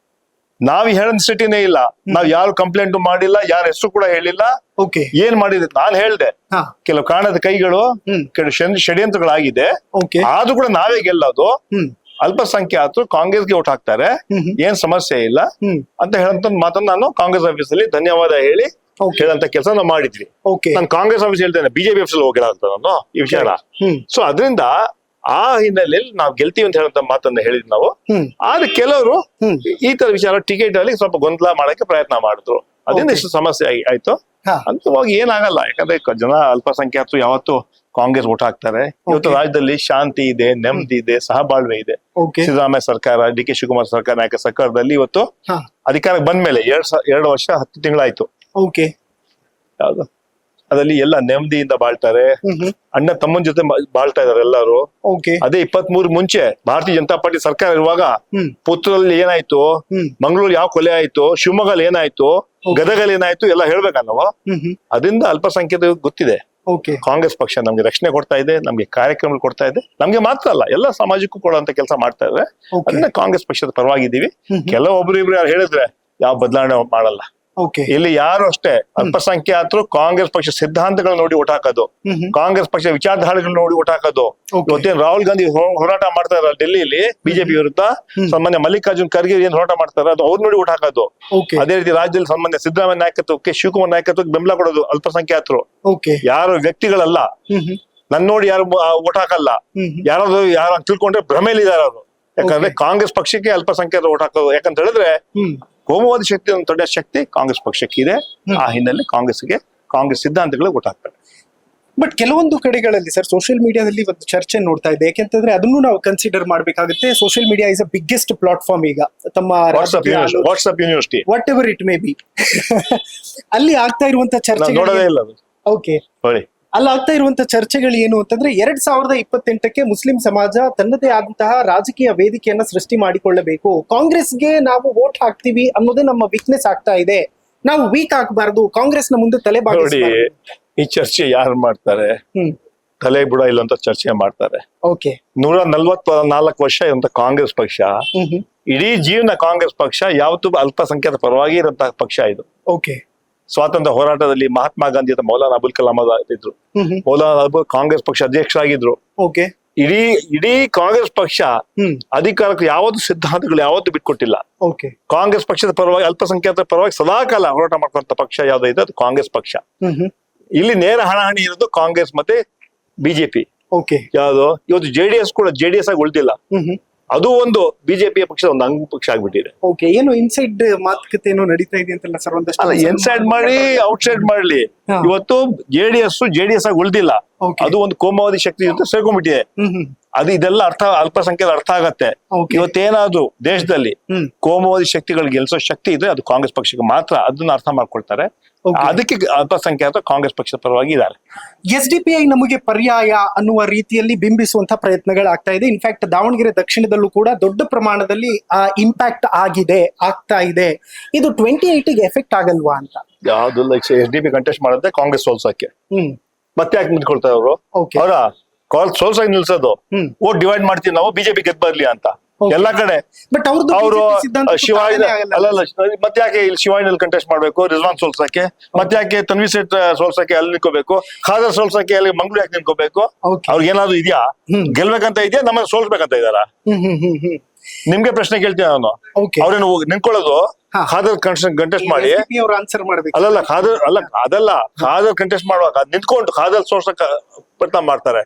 ನಾವ್ ಹೇಳಿದ ಸಿಟಿನೇ ಇಲ್ಲ, ನಾವ್ ಯಾರು ಕಂಪ್ಲೇಂಟ್ ಮಾಡಿಲ್ಲ, ಯಾರ ಹೆಸರು ಕೂಡ ಹೇಳಿಲ್ಲ. ಓಕೆ. ಏನ್ ಮಾಡಿದ್ರೆ ನಾನ್ ಹೇಳ್ದೆ, ಹಾ. ಕೆಲವು ಕಾರಣದ ಕೈಗಳು ಕೆಲವು ಷಡ್ಯಂತ್ರಗಳಾಗಿದೆ, ಓಕೆ. ಆದ್ರೂ ಕೂಡ ನಾವೇ ಗೆಲ್ಲೋದು, ಹ್ಮ್. ಅಲ್ಪಸಂಖ್ಯಾತರು ಕಾಂಗ್ರೆಸ್ಗೆ ಓಟ್ ಹಾಕ್ತಾರೆ, ಏನ್ ಸಮಸ್ಯೆ ಇಲ್ಲ ಅಂತ ಹೇಳಂತ ಮಾತನ್ನ ನಾನು ಕಾಂಗ್ರೆಸ್ ಆಫೀಸ್ ಅಲ್ಲಿ ಧನ್ಯವಾದ ಹೇಳಿ ಹೇಳಂತ ಕೆಲಸ ನಾವು ಮಾಡಿದ್ವಿ. ಓಕೆ. ನಾನು ಕಾಂಗ್ರೆಸ್ ಆಫೀಸ್ ಹೇಳ್ತೇನೆ, ಬಿಜೆಪಿ ಆಫೀಸ್ ಅಲ್ಲಿ ಹೋಗಿಲ್ಲ ಅಂತ ನಾನು ಈ ವಿಚಾರ. ಸೊ ಅದರಿಂದ ಆ ಹಿನ್ನೆಲೆಯಲ್ಲಿ ನಾವು ಗೆಲ್ತೀವಿ ಅಂತ ಹೇಳಂತ ಮಾತನ್ನ ಹೇಳಿದ್ವಿ ನಾವು. ಆದ್ರೆ ಕೆಲವರು ಈ ತರ ವಿಚಾರ ಟಿಕೆಟ್ ಅಲ್ಲಿ ಸ್ವಲ್ಪ ಗೊಂದಲ ಮಾಡಕ್ಕೆ ಪ್ರಯತ್ನ ಮಾಡಿದ್ರು, ಅದರಿಂದ ಇಷ್ಟು ಸಮಸ್ಯೆ ಆಯ್ತು. ಅಂತವಾಗಿ ಏನಾಗಲ್ಲ, ಯಾಕಂದ್ರೆ ಜನ ಅಲ್ಪಸಂಖ್ಯಾತರು ಯಾವತ್ತು ಕಾಂಗ್ರೆಸ್ ಓಟ್ ಹಾಕ್ತಾರೆ. ಇವತ್ತು ರಾಜ್ಯದಲ್ಲಿ ಶಾಂತಿ ಇದೆ, ನೆಮ್ಮದಿ ಇದೆ, ಸಹಬಾಳ್ವೆ ಇದೆ. ಸಿದ್ದರಾಮಯ್ಯ ಸರ್ಕಾರ, ಡಿ ಕೆ ಶಿವಕುಮಾರ್ ಸರ್ಕಾರ, ನಾಯಕ ಸರ್ಕಾರದಲ್ಲಿ ಇವತ್ತು ಅಧಿಕಾರಕ್ಕೆ ಬಂದ್ಮೇಲೆ 2 ವರ್ಷ 10 ತಿಂಗಳಾಯ್ತು. ಓಕೆ. ಯಾವ್ದು ಅದಲ್ಲಿ ಎಲ್ಲ ನೆಮ್ಮದಿಯಿಂದ ಬಾಳ್ತಾರೆ, ಅಣ್ಣ ತಮ್ಮನ ಜೊತೆ ಬಾಳ್ತಾ ಇದಾರೆ ಎಲ್ಲರೂ. ಅದೇ 23 ಮುಂಚೆ ಭಾರತೀಯ ಜನತಾ ಪಾರ್ಟಿ ಸರ್ಕಾರ ಇರುವಾಗ ಪುತ್ತೂರಲ್ಲಿ ಏನಾಯ್ತು, ಮಂಗಳೂರು ಯಾವ ಕೊಲೆ ಆಯ್ತು, ಶಿವಮೊಗ್ಗಲ್ಲಿ ಏನಾಯ್ತು, ಗದಗಲ್ಲಿ ಏನಾಯ್ತು ಎಲ್ಲ ಹೇಳ್ಬೇಕ ನಾವು. ಅದರಿಂದ ಅಲ್ಪಸಂಖ್ಯಾತ ಗೊತ್ತಿದೆ. ಕಾಂಗ್ರೆಸ್ ಪಕ್ಷ ನಮ್ಗೆ ರಕ್ಷಣೆ ಕೊಡ್ತಾ ಇದೆ, ನಮ್ಗೆ ಕಾರ್ಯಕ್ರಮ ಕೊಡ್ತಾ ಇದೆ, ನಮ್ಗೆ ಮಾತ್ರ ಅಲ್ಲ ಎಲ್ಲ ಸಮಾಜಕ್ಕೂ ಕೊಡುವಂತ ಕೆಲಸ ಮಾಡ್ತಾ ಇದ್ದಾರೆ. ಅದನ್ನ ಕಾಂಗ್ರೆಸ್ ಪಕ್ಷದ ಪರವಾಗಿದ್ದೀವಿ. ಕೆಲವೊಬ್ರು ಇಬ್ರು ಯಾರು ಹೇಳಿದ್ರೆ ಯಾವ ಬದಲಾವಣೆ ಮಾಡಲ್ಲ. ಇಲ್ಲಿ ಯಾರು ಅಷ್ಟೇ ಅಲ್ಪಸಂಖ್ಯಾತರು ಕಾಂಗ್ರೆಸ್ ಪಕ್ಷ ಸಿದ್ಧಾಂತಗಳು ನೋಡಿ ಓಟ್ ಹಾಕೋದು, ಕಾಂಗ್ರೆಸ್ ಪಕ್ಷ ವಿಚಾರಧಾರೆಗಳು ನೋಡಿ ಓಟ್ ಹಾಕೋದು. ಇವತ್ತೇನು ರಾಹುಲ್ ಗಾಂಧಿ ಹೋರಾಟ ಮಾಡ್ತಾ ಇದಾರೆ ಡೆಲ್ಲಿಲಿ ಬಿಜೆಪಿ ವಿರುದ್ಧ, ಸಾಮಾನ್ಯ ಮಲ್ಲಿಕಾರ್ಜುನ್ ಖರ್ಗೆ ಏನ್ ಹೋರಾಟ ಮಾಡ್ತಾರೆ ಅದು ಅವ್ರು ನೋಡಿ ಓಟ್ ಹಾಕೋದು. ಅದೇ ರೀತಿ ರಾಜ್ಯದಲ್ಲಿ ಸಾಮಾನ್ಯ ಸಿದ್ದರಾಮಯ್ಯ ನಾಯಕತ್ವಕ್ಕೆ, ಶಿವಕುಮಾರ್ ನಾಯಕತ್ವಕ್ಕೆ ಬೆಂಬಲ ಕೊಡೋದು ಅಲ್ಪಸಂಖ್ಯಾತರು. ಯಾರು ವ್ಯಕ್ತಿಗಳಲ್ಲ, ನನ್ ನೋಡಿ ಯಾರು ಓಟ್ ಹಾಕಲ್ಲ, ಯಾರು ತಿಳ್ಕೊಂಡ್ರೆ ಭ್ರಮೇಲಿ ಇದಾರೆ ಅವರು. ಯಾಕಂದ್ರೆ ಕಾಂಗ್ರೆಸ್ ಪಕ್ಷಕ್ಕೆ ಅಲ್ಪಸಂಖ್ಯಾತರು ಓಟ್ ಹಾಕೋದು. ಯಾಕಂತ ಹೇಳಿದ್ರೆ ಕೋಮುವಾದಿ ಶಕ್ತಿ ಒಂದು ದೊಡ್ಡ ಶಕ್ತಿ ಕಾಂಗ್ರೆಸ್ ಪಕ್ಷಕ್ಕೆ ಇದೆ. ಆ ಹಿನ್ನೆಲೆ ಕಾಂಗ್ರೆಸ್ ಸಿದ್ಧಾಂತಗಳು ಓಟ್ ಹಾಕ್ತಾರೆ. ಬಟ್ ಕೆಲವೊಂದು ಕಡೆಗಳಲ್ಲಿ ಸರ್ ಸೋಷಿಯಲ್ ಮೀಡಿಯಾದಲ್ಲಿ ಒಂದು ಚರ್ಚೆ ನೋಡ್ತಾ ಇದೆ. ಯಾಕೆಂತಂದ್ರೆ ಅದನ್ನು ನಾವು ಕನ್ಸಿಡರ್ ಮಾಡ್ಬೇಕಾಗುತ್ತೆ. Social media is a biggest platform ಈಗ. ತಮ್ಮ WhatsApp university what ever it may be ಅಲ್ಲಿ ಆಗ್ತಾ ಇರುವಂತ ಚರ್ಚೆ ನೋಡೋದೇ ಇಲ್ಲ. ಓಕೆ. ಅಲ್ಲಿ ಆಗ್ತಾ ಇರುವಂತ ಚರ್ಚೆಗಳು ಏನು ಅಂತಂದ್ರೆ 2028ಕ್ಕೆ ಮುಸ್ಲಿಂ ಸಮಾಜ ತನ್ನದೇ ಆದಂತಹ ರಾಜಕೀಯ ವೇದಿಕೆಯನ್ನ ಸೃಷ್ಟಿ ಮಾಡಿಕೊಳ್ಳಬೇಕು. ಕಾಂಗ್ರೆಸ್ಗೆ ನಾವು ವೋಟ್ ಹಾಕ್ತಿವಿ ಅನ್ನೋದೇ ನಮ್ಮ ವೀಕ್ನೆಸ್ ಆಗ್ತಾ ಇದೆ. ನಾವು ವೀಕ್ ಆಗ್ಬಾರ್ದು, ಕಾಂಗ್ರೆಸ್ ನ ಮುಂದೆ ತಲೆ ನೋಡಿ. ಈ ಚರ್ಚೆ ಯಾರು ಮಾಡ್ತಾರೆ, ತಲೆ ಬುಡ ಇಲ್ಲ ಅಂತ ಚರ್ಚೆ ಮಾಡ್ತಾರೆ. ಓಕೆ. 144 ವರ್ಷ ಇರುವಂತ ಕಾಂಗ್ರೆಸ್ ಪಕ್ಷ, ಇಡೀ ಜೀವನ ಕಾಂಗ್ರೆಸ್ ಪಕ್ಷ ಯಾವತ್ತೂ ಅಲ್ಪಸಂಖ್ಯಾತ ಪರವಾಗಿ ಇರುವಂತಹ ಪಕ್ಷ ಇದು. ಓಕೆ. ಸ್ವಾತಂತ್ರ್ಯ ಹೋರಾಟದಲ್ಲಿ ಮಹಾತ್ಮ ಗಾಂಧಿ ಅಂತ ಮೌಲಾನಾ ಅಬುಲ್ ಕಲಾಂ ಇದ್ರು. ಮೌಲಾನಾ ಅಬುಲ್ ಕಾಂಗ್ರೆಸ್ ಪಕ್ಷ ಅಧ್ಯಕ್ಷರಾಗಿದ್ರು. ಇಡೀ ಕಾಂಗ್ರೆಸ್ ಪಕ್ಷ ಅಧಿಕಾರಕ್ಕೆ ಯಾವತ್ತು ಸಿದ್ಧಾಂತಗಳು ಯಾವತ್ತು ಬಿಟ್ಕೊಟ್ಟಿಲ್ಲ. ಕಾಂಗ್ರೆಸ್ ಪಕ್ಷದ ಪರವಾಗಿ, ಅಲ್ಪಸಂಖ್ಯಾತರ ಪರವಾಗಿ ಸದಾಕಾಲ ಹೋರಾಟ ಮಾಡ್ಕೊಂತ ಪಕ್ಷ ಯಾವ್ದು ಇದೆ ಅದು ಕಾಂಗ್ರೆಸ್ ಪಕ್ಷ. ಇಲ್ಲಿ ನೇರ ಹಣಾಹಣಿ ಇರೋದು ಕಾಂಗ್ರೆಸ್ ಮತ್ತೆ ಬಿಜೆಪಿ. ಯಾವ್ದು ಇವತ್ತು ಜೆಡಿಎಸ್ ಕೂಡ ಜೆಡಿಎಸ್ ಆಗಿ ಉಳಿದಿಲ್ಲ, ಅದು ಒಂದು ಬಿಜೆಪಿಯ ಪಕ್ಷದ ಒಂದು ಅಂಗ ಪಕ್ಷ ಆಗ್ಬಿಟ್ಟಿದೆ. ಏನು ಇನ್ಸೈಡ್ ಮಾತುಕತೆ ಏನೋ ನಡೀತಾ ಇದೆ ಅಂತಲ್ಲ ಸರ್? ಒಂದಷ್ಟು ಇನ್ಸೈಡ್ ಮಾಡಿ ಔಟ್ಸೈಡ್ ಮಾಡ್ಲಿ, ಇವತ್ತು ಜೆಡಿಎಸ್ ಆಗಿ ಉಳಿದಿಲ್ಲ, ಅದು ಒಂದು ಕೋಮುವಾದಿ ಶಕ್ತಿ ಜೊತೆ ಸೇರ್ಕೊಂಡ್ಬಿಟ್ಟಿದೆ. ಅದು ಇದೆಲ್ಲ ಅಲ್ಪಸಂಖ್ಯಾತ ಅರ್ಥ ಆಗತ್ತೆ. ಇವತ್ತೇನಾದ್ರು ದೇಶದಲ್ಲಿ ಕೋಮುವಾದಿ ಶಕ್ತಿಗಳು ಗೆಲ್ಸೋ ಶಕ್ತಿ ಇದ್ರೆ ಅದು ಕಾಂಗ್ರೆಸ್ ಪಕ್ಷಕ್ಕೆ ಮಾತ್ರ, ಅದನ್ನ ಅರ್ಥ ಮಾಡ್ಕೊಳ್ತಾರೆ. ಅದಕ್ಕೆ ಅಲ್ಪಸಂಖ್ಯಾತ ಕಾಂಗ್ರೆಸ್ ಪಕ್ಷದ ಪರವಾಗಿ ಇದ್ದಾರೆ. SDPI ನಮಗೆ ಪರ್ಯಾಯ ಅನ್ನುವ ರೀತಿಯಲ್ಲಿ ಬಿಂಬಿಸುವಂತಹ ಪ್ರಯತ್ನಗಳಾಗ್ತಾ ಇದೆ. ಇನ್ಫ್ಯಾಕ್ಟ್ ದಾವಣಗೆರೆ ದಕ್ಷಿಣದಲ್ಲೂ ಕೂಡ ದೊಡ್ಡ ಪ್ರಮಾಣದಲ್ಲಿ ಇಂಪ್ಯಾಕ್ಟ್ ಆಗ್ತಾ ಇದೆ. ಇದು 28ಗೆ ಎಫೆಕ್ಟ್ ಆಗಲ್ವಾ ಅಂತ? ಯಾವ್ದು SDP ಕಂಟೆಸ್ಟ್ ಮಾಡುತ್ತೆ ಕಾಂಗ್ರೆಸ್ ಸೋಲ್ಸಕ್ಕೆ, ಮತ್ತೆ ಯಾಕೆ ನಿಂತ್ಕೊಳ್ತಾ ಅವರು? ಅವರ ಸೋಲ್ಸಾಗಿ ನಿಲ್ಸೋದು, ಓಟ್ ಡಿವೈಡ್ ಮಾಡ್ತೀವಿ ನಾವು, ಬಿಜೆಪಿ ಗೆದ್ದು ಬರ್ಲಿ ಅಂತ ಎಲ್ಲಾ ಕಡೆ. ಬಟ್ ಅವರು ಶಿವಾಜಿನ ಅಲ್ಲಲ್ಲ, ಮತ್ತೆ ಯಾಕೆ ಇಲ್ಲಿ ಶಿವಾಜಿನಲ್ಲಿ ಕಂಟೆಸ್ಟ್ ಮಾಡ್ಬೇಕು ರಿಜ್ವಾನ್ ಸೋಲ್ಸಕ್ಕೆ? ಮತ್ತೆ ಯಾಕೆ ತನ್ವಿ ಸೇಠ್ ಸೋಲ್ಸಕ್ಕೆ ಅಲ್ಲಿ ನಿಂತ್ಕೋಬೇಕು? ಖಾದರ್ ಸೋಲ್ಸಕ್ಕೆ ಅಲ್ಲಿ ಮಂಗಳೂರು ಯಾಕೆ ನಿಂತ್ಕೋಬೇಕು? ಅವ್ರಿಗೆ ಏನಾದ್ರು ಇದೆಯಾ? ಗೆಲ್ಬೇಕಂತ ಇದೆಯಾ, ನಮ್ಮನ್ನ ಸೋಲ್ಸ್ಬೇಕಂತ ಇದಾರ? ನಿಮ್ಗೆ ಪ್ರಶ್ನೆ ಕೇಳ್ತೀನಿ ನಾನು. ಅವ್ರೇನು ನಿಂತ್ಕೊಳ್ಳೋದು ಖಾದರ್ ಕಂಟೆಸ್ಟ್ ಮಾಡಿ ಅಲ್ಲಲ್ಲ, ಖಾದರ್ ಕಂಟೆಸ್ಟ್ ಮಾಡುವಾಗ ನಿಂತ್ಕೊಂಡು ಖಾದರ್ ಸೋಲ್ಸಕ್ ಪ್ರಯತ್ನ ಮಾಡ್ತಾರೆ,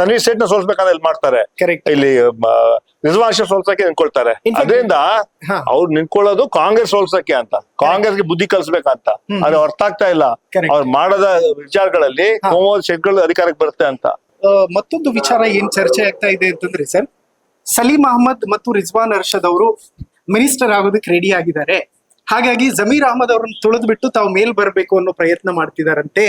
ತನ್ವಿ ಸೇಠ್ ನ ಸೋಲ್ಸ್ಬೇಕಂತ ಇಲ್ಲಿ ಮಾಡ್ತಾರೆ, ಇಲ್ಲಿ ರಿಜ್ವಾನ್ ಸೋಲ್ಸಕ್ಕೆ ನಿಂತ್ಕೊಳ್ತಾರೆ. ಅದರಿಂದ ಅವ್ರು ನಿಂತ್ಕೊಳ್ಳೋದು ಕಾಂಗ್ರೆಸ್ ಸೋಲ್ಸಕ್ಕೆ ಅಂತ, ಕಾಂಗ್ರೆಸ್ಗೆ ಬುದ್ಧಿ ಕಲ್ಸ್ಬೇಕಂತ. ಅದು ಅರ್ಥ ಆಗ್ತಾ ಇಲ್ಲ ಅವ್ರು ಮಾಡದ ವಿಚಾರಗಳಲ್ಲಿ ಕೋಮುವಾದಿ ಶಕ್ತಿಗಳು ಅಧಿಕಾರಕ್ಕೆ ಬರುತ್ತೆ ಅಂತ. ಮತ್ತೊಂದು ವಿಚಾರ ಏನ್ ಚರ್ಚೆ ಆಗ್ತಾ ಇದೆ ಅಂತಂದ್ರೆ ಸರ್, ಸಲೀಂ ಅಹಮದ್ ಮತ್ತು ರಿಜ್ವಾನ್ ಅರ್ಷದ್ ಅವರು ಮಿನಿಸ್ಟರ್ ಆಗೋದಕ್ಕೆ ರೆಡಿ ಆಗಿದ್ದಾರೆ. ಹಾಗಾಗಿ ಜಮೀರ್ ಅಹಮದ್ ಅವ್ರನ್ನ ತುಳಿದು ಬಿಟ್ಟು ತಾವು ಮೇಲ್ ಬರಬೇಕು ಅನ್ನೋ ಪ್ರಯತ್ನ ಮಾಡ್ತಿದಾರಂತೆ.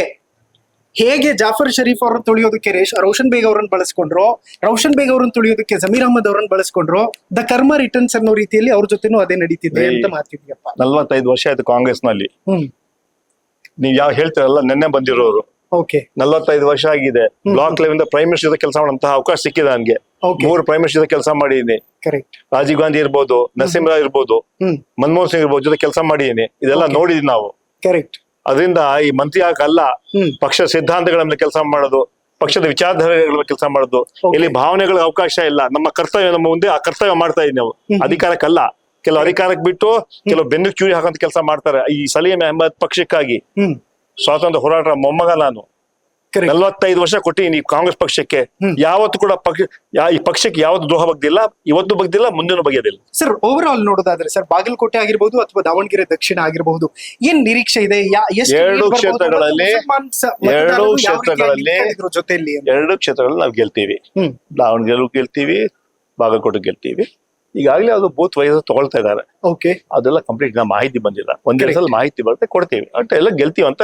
ಹೇಗೆ ಜಾಫರ್ ಶರೀಫ್ ಅವ್ರನ್ನ ತುಳಿಯೋದಕ್ಕೆ ರೋಷನ್ ಬೇಗ್ ಅವ್ರನ್ನ ಬಳಸ್ಕೊಂಡ್ರು, ರೋಷನ್ ಬೇಗ್ ಅವ್ರನ್ನ ತುಳಿಯೋದಕ್ಕೆ ಜಮೀರ್ ಅಹಮದ್ ಅವ್ರನ್ನ ಬಳಸ್ಕೊಂಡ್ರು, ದ ಕರ್ಮ ರಿಟರ್ನ್ಸ್ ಅನ್ನೋ ರೀತಿಯಲ್ಲಿ ಅವ್ರ ಜೊತೆನೂ ಅದೇ ನಡೀತಿದೆ ಅಂತ ಮಾತಿದ್ಯಪ್ಪ. 45 ವರ್ಷ ಆಯ್ತು ಕಾಂಗ್ರೆಸ್ ನಲ್ಲಿ. ನೀವ್ ಯಾವ ಹೇಳ್ತೀರಲ್ಲ, ನೆನ್ನೆ ಬಂದಿರೋರು. 45 ವರ್ಷ ಆಗಿದೆ. ಬ್ಲಾಕ್ ಲೆವೆಲ್ ಪ್ರೈಮ್ ಮಿನಿಸ್ಟರ್ ಕೆಲಸ ಮಾಡುವಂತಹ ಅವಕಾಶ ಸಿಕ್ಕಿದೆ ನನ್ಗೆ. Okay. 3 ಪ್ರೈಮ್ ಮಿನಿಸ್ಟರ್ ಕೆಲಸ ಮಾಡಿದೀನಿ. ಕರೆಕ್ಟ್. ರಾಜೀವ್ ಗಾಂಧಿ ಇರ್ಬೋದು, ನರಸಿಂಹರಾವ್ ಇರ್ಬೋದು, ಮನಮೋಹನ್ ಸಿಂಗ್ ಇರ್ಬೋದು, ಜೊತೆ ಕೆಲಸ ಮಾಡಿದೀನಿ. ಇದೆಲ್ಲ ನೋಡಿದೀವಿ ನಾವು. ಕರೆಕ್ಟ್. ಅದರಿಂದ ಈ ಮಂತ್ರಿ ಆಗಲ್ಲ, ಪಕ್ಷ ಸಿದ್ಧಾಂತಗಳ ಮೇಲೆ ಕೆಲಸ ಮಾಡೋದು, ಪಕ್ಷದ ವಿಚಾರಧಾರೆಗಳ ಮೇಲೆ ಕೆಲಸ ಮಾಡೋದು. ಇಲ್ಲಿ ಭಾವನೆಗಳಿಗೆ ಅವಕಾಶ ಇಲ್ಲ. ನಮ್ಮ ಕರ್ತವ್ಯ ನಮ್ಮ ಮುಂದೆ ಆ ಕರ್ತವ್ಯ ಮಾಡ್ತಾ ಇದೀವಿ ನಾವು. ಅಧಿಕಾರಕ್ಕಲ್ಲ, ಕೆಲವು ಅಧಿಕಾರಕ್ಕೆ ಬಿಟ್ಟು ಕೆಲವು ಬೆನ್ನಿಗೆ ಚೂರಿ ಹಾಕಂತ ಕೆಲಸ ಮಾಡ್ತಾರೆ. ಈ ಸಲೀಂ ಅಹಮದ್ ಪಕ್ಷಕ್ಕಾಗಿ ಸ್ವಾತಂತ್ರ್ಯ ಹೋರಾಟ ಮೊಮ್ಮಗ ನಾನು. 45 ವರ್ಷ ಕೊಟ್ಟಿನಿ ಕಾಂಗ್ರೆಸ್ ಪಕ್ಷಕ್ಕೆ. ಯಾವತ್ತು ಕೂಡ ಈ ಪಕ್ಷಕ್ಕೆ ಯಾವತ್ತು ದ್ರೋಹ ಬಗ್ದಿಲ್ಲ, ಇವತ್ತು ಬಗ್ದಿಲ್ಲ, ಮುಂದಿನ ಬಗೆದಿಲ್ಲ. ಸರ್ ಓವರ್ ಆಲ್ ನೋಡೋದಾದ್ರೆ ಸರ್, ಬಾಗಲಕೋಟೆ ಆಗಿರ್ಬೋದು ಅಥವಾ ದಾವಣಗೆರೆ ದಕ್ಷಿಣ ಆಗಿರ್ಬಹುದು, ಏನ್ ನಿರೀಕ್ಷೆ ಇದೆ? ಎರಡು ಕ್ಷೇತ್ರಗಳಲ್ಲಿ ಜೊತೆಯಲ್ಲಿ ನಾವು ಗೆಲ್ತೀವಿ. ದಾವಣಗೆರೆ ಗೆಲ್ತೀವಿ, ಬಾಗಲಕೋಟೆ ಗೆಲ್ತೀವಿ. ಈಗಾಗಲೇ ಅದು ಬೂತ್ ವೈಸ್ ತಗೊಳ್ತಾ ಇದ್ದಾರೆ. ಓಕೆ, ಅದೆಲ್ಲ ಕಂಪ್ಲೀಟ್ ಮಾಹಿತಿ ಬಂದಿಲ್ಲ. ಒಂದೇ ಸಲ ಮಾಹಿತಿ ಬರುತ್ತೆ, ಕೊಡ್ತೀವಿ. ಒಟ್ಟು ಎಲ್ಲ ಗೆಲ್ತೀವಿ ಅಂತ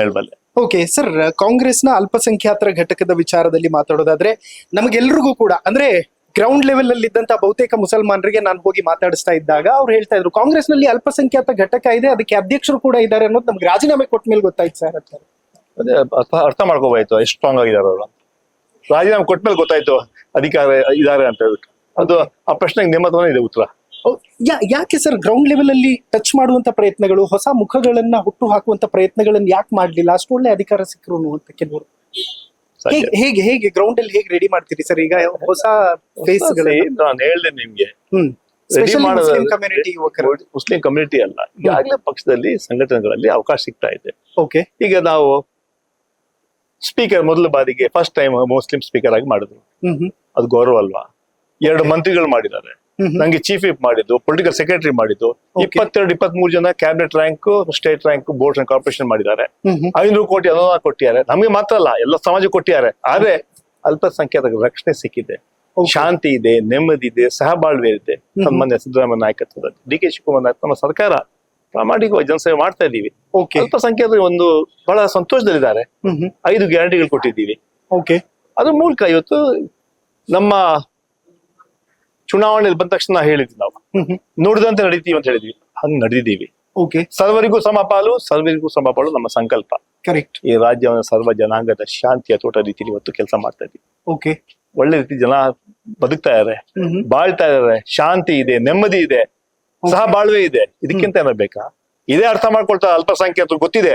ಹೇಳ್ಬಲ್ಲೆ. ಓಕೆ ಸರ್, ಕಾಂಗ್ರೆಸ್ನ ಅಲ್ಪಸಂಖ್ಯಾತರ ಘಟಕದ ವಿಚಾರದಲ್ಲಿ ಮಾತಾಡೋದಾದ್ರೆ, ನಮಗೆಲ್ರಿಗೂ ಕೂಡ ಅಂದ್ರೆ ಗ್ರೌಂಡ್ ಲೆವೆಲ್ ಅಲ್ಲಿ ಇದ್ದಂತ ಬಹುತೇಕ ಮುಸಲ್ಮಾನರಿಗೆ ನಾನು ಹೋಗಿ ಮಾತಾಡಿಸ್ತಾ ಇದ್ದಾಗ ಅವ್ರು ಹೇಳ್ತಾ ಇದ್ರು, ಕಾಂಗ್ರೆಸ್ ನಲ್ಲಿ ಅಲ್ಪಸಂಖ್ಯಾತ ಘಟಕ ಇದೆ, ಅದಕ್ಕೆ ಅಧ್ಯಕ್ಷರು ಕೂಡ ಇದ್ದಾರೆ ಅನ್ನೋದು ನಮ್ಗೆ ರಾಜೀನಾಮೆ ಕೊಟ್ಟ ಮೇಲೆ ಗೊತ್ತಾಯ್ತು ಸರ್ ಅಂತ. ಅದೇ ಅರ್ಥ ಮಾಡ್ಕೋಬಾಯ್ತು ಎಷ್ಟು ಸ್ಟ್ರಾಂಗ್ ಆಗಿದ್ದಾರೆ ಅವರು. ರಾಜೀನಾಮೆ ಕೊಟ್ಟ ಮೇಲೆ ಗೊತ್ತಾಯ್ತು ಅಧಿಕಾರ ಇದಾರೆ ಅಂತ ಹೇಳ್ಬಿಟ್ಟು. ಅದು ಆ ಪ್ರಶ್ನೆಗೆ ನಿಮ್ಮ ಹತ್ರನೇ ಇದೆ ಉತ್ತರ. ಯಾಕೆ ಸರ್ ಗ್ರೌಂಡ್ ಲೆವೆಲ್ ಅಲ್ಲಿ ಟಚ್ ಮಾಡುವಂತ ಪ್ರಯತ್ನಗಳು, ಹೊಸ ಮುಖಗಳನ್ನ ಹುಟ್ಟು ಹಾಕುವಂತ ಪ್ರಯತ್ನಗಳನ್ನ ಯಾಕೆ ಮಾಡ್ಲಿಲ್ಲ? ಅಷ್ಟು ಒಳ್ಳೆ ಅಧಿಕಾರ ಸಿಕ್ಕರು ಅಂತ ಕೆಲವರು. ಹೇಗೆ ಗ್ರೌಂಡ್ ಅಲ್ಲಿ ಹೇಗೆ ರೆಡಿ ಮಾಡ್ತೀರಿ ಸರ್ ಈಗ ಹೊಸ ಫೇಸ್? ನಾನು ಹೇಳ್ದೆ ನಿಮ್ಗೆ, ಮುಸ್ಲಿಂ ಕಮ್ಯುನಿಟಿ ಅಲ್ಲ, ಈಗಾಗಲೇ ಪಕ್ಷದಲ್ಲಿ ಸಂಘಟನೆಗಳಲ್ಲಿ ಅವಕಾಶ ಸಿಗ್ತಾ ಇದೆ. ಓಕೆ, ಈಗ ನಾವು ಸ್ಪೀಕರ್ ಮೊದಲ ಬಾರಿಗೆ ಫಸ್ಟ್ ಟೈಮ್ ಮುಸ್ಲಿಂ ಸ್ಪೀಕರ್ ಆಗಿ ಮಾಡಿದ್ರು. ಅದು ಗೌರವ ಅಲ್ವಾ? 2 ಮಂತ್ರಿಗಳು ಮಾಡಿದ್ದಾರೆ. ನಂಗೆ ಚೀಫ್ ವಿಪ್ ಮಾಡಿದ್ದು, ಪೊಲಿಟಿಕಲ್ ಸೆಕ್ರೆಟರಿ ಮಾಡಿದ್ದು, 22-23 ಜನ cabinet rank, state rank, board and corporation ಮಾಡಿದ್ದಾರೆ. 500 ಕೋಟಿ ಅನುದಾನ ಕೊಟ್ಟಿದ್ದಾರೆ. ನಮಗೆ ಮಾತ್ರ ಅಲ್ಲ, ಎಲ್ಲ ಸಮಾಜ ಕೊಟ್ಟಿದ್ದಾರೆ. ಆದ್ರೆ ಅಲ್ಪಸಂಖ್ಯಾತರ ರಕ್ಷಣೆ ಸಿಕ್ಕಿದೆ, ಶಾಂತಿ ಇದೆ, ನೆಮ್ಮದಿ ಇದೆ, ಸಹಬಾಳ್ವೆ ಇದೆ. ಸನ್ಮಾನ್ಯ ಸಿದ್ದರಾಮಯ್ಯ ನಾಯಕತ್ವದಲ್ಲಿ ಡಿ ಕೆ ಶಿವಕುಮಾರ್ ನಮ್ಮ ಸರ್ಕಾರ ಪ್ರಾಮಾಣಿಕವಾಗಿ ಜನಸೇವೆ ಮಾಡ್ತಾ ಇದ್ದೀವಿ. ಅಲ್ಪಸಂಖ್ಯಾತರು ಒಂದು ಬಹಳ ಸಂತೋಷದಲ್ಲಿದ್ದಾರೆ. 5 ಗ್ಯಾರಂಟಿಗಳು ಕೊಟ್ಟಿದ್ದೀವಿ. ಅದ್ರ ಮೂಲಕ ಇವತ್ತು ನಮ್ಮ ಚುನಾವಣೆಯಲ್ಲಿ ಬಂದ ತಕ್ಷಣ ಹೇಳಿದ್ವಿ, ನಾವು ನೋಡಿದಂತೆ ನಡೀತೀವಿ ಅಂತ ಹೇಳಿದ್ವಿ. ಹಂಗ್ ನಡೆದಿದ್ದೀವಿ. ಸರ್ವರಿಗೂ ಸಮಪಾಲು, ಸರ್ವರಿಗೂ ಸಮಪಾಲು ನಮ್ಮ ಸಂಕಲ್ಪ. ಕರೆಕ್ಟ್. ಈ ರಾಜ್ಯವನ್ನು ಸರ್ವ ಜನಾಂಗದ ಶಾಂತಿಯ ತೋಟ ರೀತಿಯಲ್ಲಿ ಇವತ್ತು ಕೆಲಸ ಮಾಡ್ತಾ ಇದ್ದೀವಿ. ಒಳ್ಳೆ ರೀತಿ ಜನ ಬದುಕ್ತಾ ಇದಾರೆ, ಬಾಳ್ತಾ ಇದಾರೆ, ಶಾಂತಿ ಇದೆ, ನೆಮ್ಮದಿ ಇದೆ, ಸಹ ಬಾಳ್ವೆ ಇದೆ. ಇದಕ್ಕಿಂತ ಏನೋ ಬೇಕಾ? ಇದೇ ಅರ್ಥ ಮಾಡ್ಕೊಳ್ತಾ ಅಲ್ಪಸಂಖ್ಯಾತರು ಗೊತ್ತಿದೆ.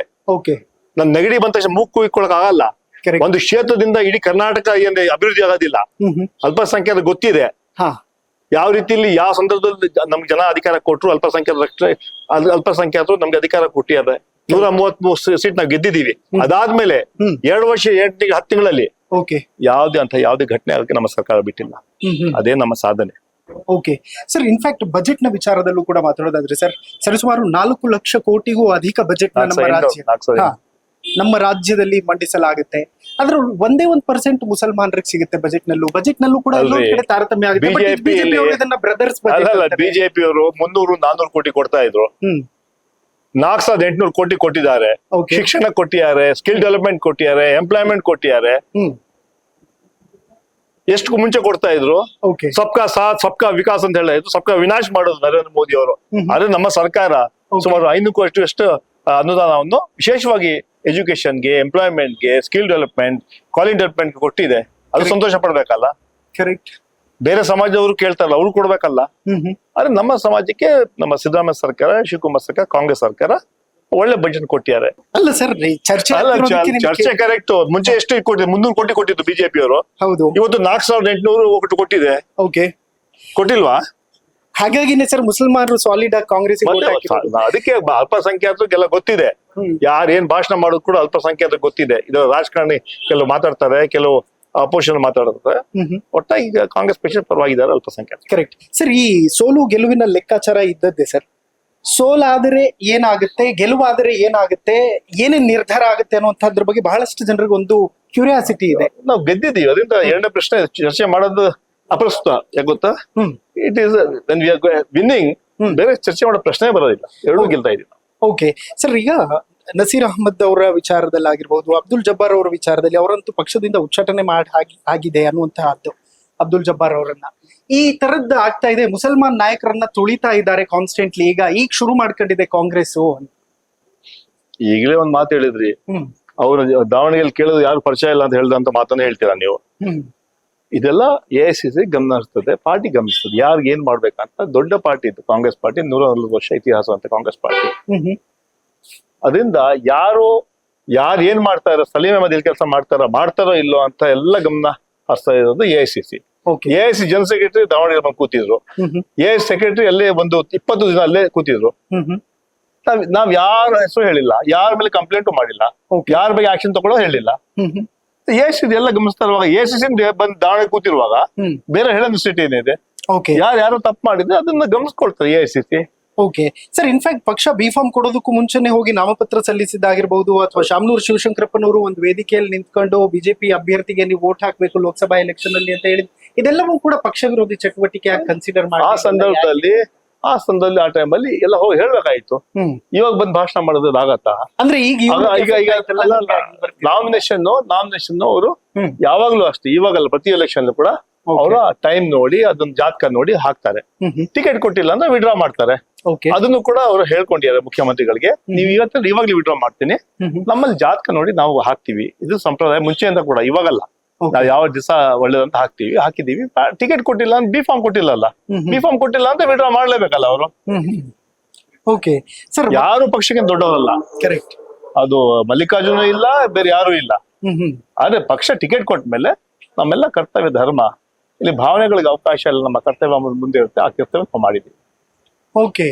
ನನ್ ನೆಗಡಿ ಬಂದ ತಕ್ಷಣ ಮೂಗು ಕುಯ್ಕೊಳಕ್ ಆಗಲ್ಲ. ಒಂದು ಕ್ಷೇತ್ರದಿಂದ ಇಡೀ ಕರ್ನಾಟಕ ಏನ್ ಅಭಿವೃದ್ಧಿ ಆಗೋದಿಲ್ಲ. ಅಲ್ಪಸಂಖ್ಯಾತ ಗೊತ್ತಿದೆ ಯಾವ ರೀತಿಯಲ್ಲಿ ಯಾವ ಸಂದರ್ಭದಲ್ಲಿ ನಮ್ಗೆ ಜನ ಅಧಿಕಾರ ಕೊಟ್ಟರು. ಅಲ್ಪಸಂಖ್ಯಾತರು ನಮ್ಗೆ ಅಧಿಕಾರ ಕೊಟ್ಟಿದ್ದಾರೆ. 133 ಸೀಟ್ ನಾವು ಗೆದ್ದಿದ್ದೀವಿ. ಅದಾದ್ಮೇಲೆ 2 ವರ್ಷ 10 ತಿಂಗಳಲ್ಲಿ ಯಾವುದೇ ಘಟನೆ ಆಗಕ್ಕೆ ನಮ್ಮ ಸರ್ಕಾರ ಬಿಟ್ಟಿಲ್ಲ. ಅದೇ ನಮ್ಮ ಸಾಧನೆ. ಓಕೆ ಸರ್, ಇನ್ಫ್ಯಾಕ್ಟ್ ಬಜೆಟ್ ನ ವಿಚಾರದಲ್ಲೂ ಕೂಡ ಮಾತಾಡೋದಾದ್ರೆ ಸರ್, ಸರಿಸುಮಾರು 4 ಲಕ್ಷ ಕೋಟಿಗೂ ಅಧಿಕ ಬಜೆಟ್ ನಮ್ಮ ರಾಜ್ಯದಲ್ಲಿ ಮಂಡಿಸಲಾಗುತ್ತೆ. ಅದ್ರ 1% ಮುಸಲ್ಮಾನರಿಗೆ ಸಿಗುತ್ತೆ ಬಜೆಟ್ ನಲ್ಲೂ ಕೂಡ ಎಲ್ಲೊಂದ್ ಕಡೆ ತಾರತಮ್ಯ ಆಗುತ್ತೆ. ಬಿಜೆಪಿ ಅವರು 300-400 ಕೋಟಿ ಕೊಡ್ತಾ ಇದ್ರು. 4800 ಕೋಟಿ ಕೊಟ್ಟಿದ್ದಾರೆ. ಶಿಕ್ಷಣ ಕೊಟ್ಟಿದ್ದಾರೆ, ಸ್ಕಿಲ್ ಡೆವಲಪ್ಮೆಂಟ್ ಕೊಟ್ಟಿದ್ದಾರೆ, ಎಂಪ್ಲಾಯ್ಮೆಂಟ್ ಕೊಟ್ಟಿದ್ದಾರೆ. ಎಷ್ಟು ಮುಂಚೆ ಕೊಡ್ತಾ ಇದ್ರು. ಸಬ್ಕಾ ಸಾಥ್ ಸಬ್ಕಾ ವಿಕಾಸ್ ಅಂತ ಹೇಳಿದ್ರು. ಸಬ್ಕಾ ವಿನಾಶ್ ಮಾಡೋದು ನರೇಂದ್ರ ಮೋದಿ ಅವರು. ಆದ್ರೆ ನಮ್ಮ ಸರ್ಕಾರ ಸುಮಾರು 500 ಕೋಟಿ ಅನುದಾನವನ್ನು ವಿಶೇಷವಾಗಿ ಎಜುಕೇಶನ್ಗೆ, ಎಂಪ್ಲಾಯ್ಮೆಂಟ್ಗೆ, ಸ್ಕಿಲ್ ಡೆವಲಪ್ಮೆಂಟ್, ಕಾಲೇಜ್ ಡೆವಲಪ್ಮೆಂಟ್ ಕೊಟ್ಟಿದೆ. ಅದು ಸಂತೋಷ ಪಡ್ಬೇಕಲ್ಲ? ಕರೆಕ್ಟ್. ಬೇರೆ ಸಮಾಜದವರು ಕೇಳ್ತಾರಲ್ಲ, ಅವ್ರು ಕೊಡ್ಬೇಕಲ್ಲ? ಆದ್ರೆ ನಮ್ಮ ಸಮಾಜಕ್ಕೆ ನಮ್ಮ ಸಿದ್ದರಾಮಯ್ಯ ಸರ್ಕಾರ, ಶಿವಕುಮಾರ್ ಸರ್ಕಾರ, ಕಾಂಗ್ರೆಸ್ ಸರ್ಕಾರ ಒಳ್ಳೆ ಬಜೆಟ್ ಕೊಟ್ಟಿದ್ದಾರೆ. ಅಲ್ಲ ಸರ್, ಚರ್ಚೆ ಕರೆಕ್ಟ್. ಮುಂಚೆ ಎಷ್ಟು ಕೊಟ್ಟಿದೆ? 300 ಕೋಟಿ ಕೊಟ್ಟಿದ್ದು ಬಿಜೆಪಿ ಅವರು. ಇವತ್ತು 4800 ಕೊಟ್ಟಿದೆ. ಕೊಟ್ಟಿಲ್ವಾ? ಹಾಗಾಗಿನೇ ಸರ್ ಮುಸಲ್ಮಾನರು ಸಾಲಿಡ್ ಆಗಿ ಕಾಂಗ್ರೆಸ್. ಅದಕ್ಕೆ ಅಲ್ಪಸಂಖ್ಯಾತರಿಗೆಲ್ಲ ಗೊತ್ತಿದೆ. ಯಾರೇನ್ ಭಾಷಣ ಮಾಡೋದು ಕೂಡ ಅಲ್ಪಸಂಖ್ಯಾತರಿಗೆ ಗೊತ್ತಿದೆ. ಇದು ರಾಜಕಾರಣಿ ಕೆಲವು ಮಾತಾಡ್ತಾರೆ, ಕೆಲವು ಅಪೋಸಿಷನ್ ಮಾತಾಡುತ್ತೆ. ಒಟ್ಟಾಗಿ ಈಗ ಕಾಂಗ್ರೆಸ್ ಪಕ್ಷ ಪರವಾಗಿದ್ದಾರೆ ಅಲ್ಪಸಂಖ್ಯಾತ. Correct sir. ಈ ಸೋಲು ಗೆಲುವಿನ ಲೆಕ್ಕಾಚಾರ ಇದ್ದದ್ದೇ ಸರ್. ಸೋಲಾದರೆ ಏನಾಗುತ್ತೆ, ಗೆಲುವಾದರೆ ಏನಾಗುತ್ತೆ, ಏನೇನ್ ನಿರ್ಧಾರ ಆಗುತ್ತೆ ಅನ್ನುವಂಥದ್ರ ಬಗ್ಗೆ ಬಹಳಷ್ಟು ಜನರಿಗೆ ಒಂದು ಕ್ಯೂರಿಯಾಸಿಟಿ ಇದೆ. ನಾವು ಗೆದ್ದಿದ್ದೀವಿ, ಅದರಿಂದ 2ನೇ ಪ್ರಶ್ನೆ ಚರ್ಚೆ ಮಾಡೋದು ಅಪ್ರಸ್ತುತ. ಯಾಕೆ ಗೊತ್ತಾ? It is winning. ಬೇರೆ ಚರ್ಚೆ ಮಾಡೋ ಪ್ರಶ್ನೆ ಬರೋದಿಲ್ಲ. 2 ಗೆಲ್ತಾ ಇದೀವಿ. ಓಕೆ ಸರ್, ಈಗ ನಸೀರ್ ಅಹಮದ್ ಅವರ ವಿಚಾರದಲ್ಲಿ ಆಗಿರ್ಬಹುದು, ಅಬ್ದುಲ್ ಜಬ್ಬಾರ್ ಅವರ ವಿಚಾರದಲ್ಲಿ ಅವರಂತೂ ಪಕ್ಷದಿಂದ ಉಚ್ಚಾಟನೆ ಆಗಿದೆ ಅನ್ನುವಂತಹದ್ದು. ಅಬ್ದುಲ್ ಜಬ್ಬಾರ್ ಅವರನ್ನ ಈ ತರದ್ದು ಆಗ್ತಾ ಇದೆ. ಮುಸಲ್ಮಾನ್ ನಾಯಕರನ್ನ ತುಳಿತಾ ಇದ್ದಾರೆ ಕಾನ್ಸ್ಟೆಂಟ್ಲಿ. ಈಗ ಶುರು ಮಾಡ್ಕೊಂಡಿದೆ ಕಾಂಗ್ರೆಸ್. ಈಗಲೇ ಒಂದ್ ಮಾತು ಹೇಳಿದ್ರಿ, ಅವ್ರು ದಾವಣಗೆರೆ ಕೇಳೋದು ಯಾರು ಪರಿಚಯ ಇಲ್ಲ ಅಂತ ಹೇಳ್ದಂತ ಮಾತನ್ನ ಹೇಳ್ತೀರಾ ನೀವು? ಇದೆಲ್ಲ AICC ಗಮನ ಹರಿಸ್ತದೆ, ಪಾರ್ಟಿ ಗಮನಿಸ್ತದೆ ಯಾರಿಗೆ ಏನ್ ಮಾಡ್ಬೇಕಂತ. ದೊಡ್ಡ ಪಾರ್ಟಿ ಇತ್ತು ಕಾಂಗ್ರೆಸ್ ಪಾರ್ಟಿ, 140 ವರ್ಷ ಇತಿಹಾಸ ಅಂತ ಕಾಂಗ್ರೆಸ್ ಪಾರ್ಟಿ. ಅದರಿಂದ ಯಾರು ಏನ್ ಮಾಡ್ತಾರೋ, ಸಲೀಂ ಅಹಮದ್ ಇಲ್ಲಿ ಕೆಲಸ ಮಾಡ್ತಾರೋ ಇಲ್ಲೋ ಅಂತ ಎಲ್ಲ ಗಮನ ಹರಿಸ್ತಾ ಇರೋದು AICC. AICC general secretary Davanagere ಬಂದು ಕೂತಿದ್ರು. AICC ಸೆಕ್ರೆಟರಿ ಅಲ್ಲೇ ಒಂದು 20 ದಿನ ಅಲ್ಲೇ ಕೂತಿದ್ರು. ನಾವ್ ಯಾರ ಹೆಸರು ಹೇಳಿಲ್ಲ, ಯಾರ ಮೇಲೆ ಕಂಪ್ಲೇಂಟ್ ಮಾಡಿಲ್ಲ, ಯಾರ ಬಗ್ಗೆ ಆಕ್ಷನ್ ತಗೊಳ್ಳೋ ಹೇಳಿಲ್ಲ. AICC ಎಲ್ಲ ಗಮನಿಸ್ತಾ ಇರುವಾಗ, AICC ಬಂದು ದಾವಣಗೆರೆ ಕೂತಿರುವಾಗ ಬೇರೆ ಹೇಳೋ ಸಿಟಿ ಏನಿದೆ, ಯಾರು ತಪ್ಪು ಮಾಡಿದ್ರೆ ಅದನ್ನ ಗಮನಿಸ್ಕೊಳ್ತಾರೆ AICC. ಓಕೆ ಸರ್, ಇನ್ಫ್ಯಾಕ್ಟ್ ಪಕ್ಷ ಬಿಫಾರ್ಮ್ ಕೊಡೋದಕ್ಕೂ ಮುಂಚೆನೆ ಹೋಗಿ ನಾಮಪತ್ರ ಸಲ್ಲಿಸಿದ್ದಾಗಿರ್ಬಹುದು, ಅಥವಾ ಶಾಮನೂರು ಶಿವಶಂಕರಪ್ಪನವರು ಒಂದು ವೇದಿಕೆಯಲ್ಲಿ ನಿಂತ್ಕೊಂಡು ಬಿಜೆಪಿ ಅಭ್ಯರ್ಥಿಗೆ ನೀವು ವೋಟ್ ಹಾಕ್ಬೇಕು ಲೋಕಸಭಾ ಎಲೆಕ್ಷನ್ ಅಲ್ಲಿ ಅಂತ ಹೇಳಿ, ಇದೆಲ್ಲವೂ ಕೂಡ ಪಕ್ಷ ವಿರೋಧಿ ಚಟುವಟಿಕೆ ಆಗಿ ಕನ್ಸಿಡರ್ ಮಾಡಿ ಆ ಸಂದರ್ಭದಲ್ಲಿ ಆ ಟೈಮಲ್ಲಿ ಎಲ್ಲ ಹೋಗಿ ಹೇಳ್ಬೇಕಾಯ್ತು. ಇವಾಗ ಬಂದ್ ಭಾಷಣ ಮಾಡೋದು ಆಗತ್ತಾ? ಅಂದ್ರೆ ಈಗ ನಾಮಿನೇಷನ್ ಅವರು ಯಾವಾಗ್ಲೂ ಅಷ್ಟೇ, ಇವಾಗಲ್ಲ ಪ್ರತಿ ಎಲೆಕ್ಷನ್ ಕೂಡ ಅವರು ಟೈಮ್ ನೋಡಿ ಅದನ್ನ ಜಾತಕ ನೋಡಿ ಹಾಕ್ತಾರೆ. ಟಿಕೆಟ್ ಕೊಟ್ಟಿಲ್ಲ ಅಂದ್ರೆ ವಿಡ್ರಾ ಮಾಡ್ತಾರೆ. ಅದನ್ನು ಕೂಡ ಅವರು ಹೇಳ್ಕೊಂಡಿದ್ದಾರೆ ಮುಖ್ಯಮಂತ್ರಿಗಳಿಗೆ, ನೀವು ಇವಾಗ್ಲೂ ವಿಡ್ರಾ ಮಾಡ್ತೀನಿ, ನಮ್ಮಲ್ಲಿ ಜಾತಕ ನೋಡಿ ನಾವು ಹಾಕ್ತಿವಿ. ಇದು ಸಂಪ್ರದಾಯ ಮುಂಚೆಯಿಂದ ಕೂಡ, ಇವಾಗಲ್ಲ. ನಾವ್ ಯಾವ ದಿವಸ ಒಳ್ಳೇದಂತ ಹಾಕಿದೀವಿ. ಟಿಕೆಟ್ ಕೊಟ್ಟಿಲ್ಲ ಅಂತ ಬಿಫಾರ್ಮ್ ಕೊಟ್ಟಿಲ್ಲಲ್ಲ, ಬಿಫಾರ್ಮ್ ಕೊಟ್ಟಿಲ್ಲ ಅಂತ ವಿಡ್ರಾ ಮಾಡ್ಲೇಬೇಕಲ್ಲ ಅವರು. ಓಕೆ ಸರ್, ಯಾರು ಪಕ್ಷಕ್ಕೆ ದೊಡ್ಡವರಲ್ಲ. ಕರೆಕ್ಟ್. ಅದು ಮಲ್ಲಿಕಾರ್ಜುನ ಇಲ್ಲ, ಬೇರೆ ಯಾರು ಇಲ್ಲ. ಆದ್ರೆ ಪಕ್ಷ ಟಿಕೆಟ್ ಕೊಟ್ಮೇಲೆ ನಮ್ಮೆಲ್ಲ ಕರ್ತವ್ಯ ಧರ್ಮ, ಇಲ್ಲಿ ಭಾವನೆಗಳಿಗೆ ಅವಕಾಶ ಇಲ್ಲ, ನಮ್ಮ ಕರ್ತವ್ಯ ಮುಂದೆ ಇರುತ್ತೆ, ಆ ಕರ್ತವ್ಯ ಮಾಡಿದ್ವಿ. ಓಕೆ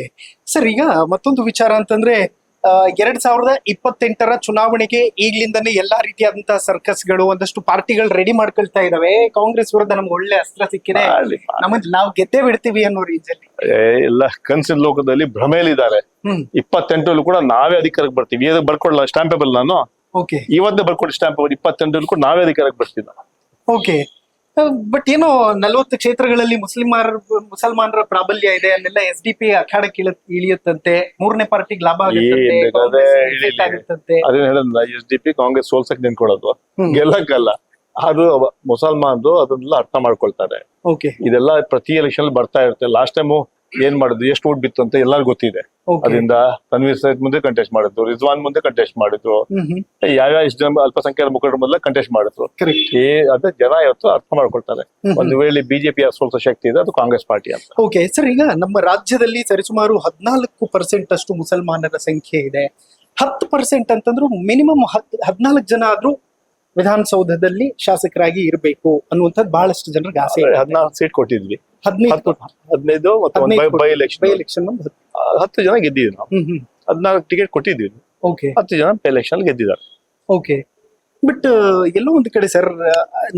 ಸರ್, ಈಗ ಮತ್ತೊಂದು ವಿಚಾರ ಅಂತಂದ್ರೆ 2028 ಚುನಾವಣೆಗೆ ಈಗ್ಲಿಂದಾನೇ ಎಲ್ಲಾ ರೀತಿಯಾದಂತಹ ಸರ್ಕಸ್ಗಳು, ಒಂದಷ್ಟು ಪಾರ್ಟಿಗಳು ರೆಡಿ ಮಾಡ್ಕೊಳ್ತಾ ಇದಾವೆ. ಕಾಂಗ್ರೆಸ್ ವಿರುದ್ಧ ನಮ್ಗೆ ಒಳ್ಳೆ ಅಸ್ತ್ರ ಸಿಕ್ಕಿದೆ, ನಾವು ಗೆದ್ದೇ ಬಿಡ್ತೀವಿ ಅನ್ನೋ ರೀತಿಯಲ್ಲಿ ಎಲ್ಲ ಕನಸಿನ ಲೋಕದಲ್ಲಿ ಭ್ರಮೆಯಲ್ಲಿದ್ದಾರೆ. 28 ಕೂಡ ನಾವೇ ಅಧಿಕಾರಕ್ಕೆ ಬರ್ತೀವಿ. ಬರ್ಕೊಡ್ಲ ಸ್ಟಾಂಪ್ ಪೇಪರ್ ನಾನು ಇವತ್ತೇ ಬರ್ಕೊಡಿ ಸ್ಟಾಂಪ್ ಪೇಪರ್. 28 ಕೂಡ ನಾವೇ ಅಧಿಕಾರಕ್ಕೆ ಬರ್ತೀವಿ. ಓಕೆ, ಬಟ್ ಏನೋ 40 ಕ್ಷೇತ್ರಗಳಲ್ಲಿ ಮುಸಲ್ಮಾನರ ಪ್ರಾಬಲ್ಯ ಇದೆ, ಅಲ್ಲೆಲ್ಲ SDP ಅಖಾಡಕ್ಕೆ ಇಳಿಯುತ್ತಂತೆ, ಮೂರನೇ ಪಾರ್ಟಿಗೆ ಲಾಭ ಆಗುತ್ತಂತೆ. ಅದೇನ್ ಹೇಳಲ್ಲ, SDP ಕಾಂಗ್ರೆಸ್ ಸೋಲ್ಸಕ್ ನಿಂತ್ಕೊಳ್ಳೋದು, ಗೆಲ್ಲಕ್ಕಲ್ಲ. ಅದು ಮುಸಲ್ಮಾನರು ಅದನ್ನೆಲ್ಲ ಅರ್ಥ ಮಾಡ್ಕೊಳ್ತಾರೆ. ಇದೆಲ್ಲ ಪ್ರತಿ ಎಲೆಕ್ಷನ್ ಬರ್ತಾ ಇರುತ್ತೆ. ಲಾಸ್ಟ್ ಟೈಮು ಏನ್ ಮಾಡಿದ್ರು, ಎಷ್ಟು ಓಟ್ ಬಿತ್ತು ಅಂತ ಎಲ್ಲರಿಗೂ ಗೊತ್ತಿದೆ. ಅದರಿಂದ ತನ್ವೀರ್ ಸೇಠ್ ಮುಂದೆ ಕಂಟೆಸ್ಟ್ ಮಾಡಿದ್ರು, ರಿಜ್ವಾನ್ ಮುಂದೆ ಕಂಟೆಸ್ಟ್ ಮಾಡಿದ್ರು, ಯಾವ್ಯಾವ ಇಷ್ಟು ಜನ ಅಲ್ಪಸಂಖ್ಯಾತ ಮುಖಂಡರ ಮೊದಲ ಕಂಟೆಸ್ಟ್ ಮಾಡಿದ್ರು. ಅದೇ ಜನ ಇವತ್ತು ಅರ್ಥ ಮಾಡ್ಕೊಳ್ತಾರೆ. ಒಂದು ವೇಳೆ ಬಿಜೆಪಿ ಸೋಲ್ಸೋ ಶಕ್ತಿ ಇದೆ, ಅದು ಕಾಂಗ್ರೆಸ್ ಪಾರ್ಟಿ ಅಂತ. ಓಕೆ ಸರ್, ಈಗ ನಮ್ಮ ರಾಜ್ಯದಲ್ಲಿ ಸರಿಸುಮಾರು 14% ಅಷ್ಟು ಮುಸಲ್ಮಾನರ ಸಂಖ್ಯೆ ಇದೆ. 10% ಅಂತಂದ್ರು ಮಿನಿಮಮ್ 14 ಜನ ಆದ್ರೂ ವಿಧಾನಸೌಧದಲ್ಲಿ ಶಾಸಕರಾಗಿ ಇರಬೇಕು ಅನ್ನುವಂಥದ್ದು ಬಹಳಷ್ಟು ಜನರಿಗೆ ಆಸೆ. 14 ಸೀಟ್ ಕೊಟ್ಟಿದ್ವಿ, 15 ಬೈ ಎಲೆಕ್ಷನ್ 10 ಜನ ಗೆದ್ದಿದ್ವಿ ನಾವು. 14 ಟಿಕೆಟ್ ಕೊಟ್ಟಿದ್ವಿ, 10 ಜನ ಬೈ ಎಲೆಕ್ಷನ್ ಗೆದ್ದಿದ್ದಾರೆ. ಓಕೆ, ಬಟ್ ಎಲ್ಲೋ ಒಂದು ಕಡೆ ಸರ್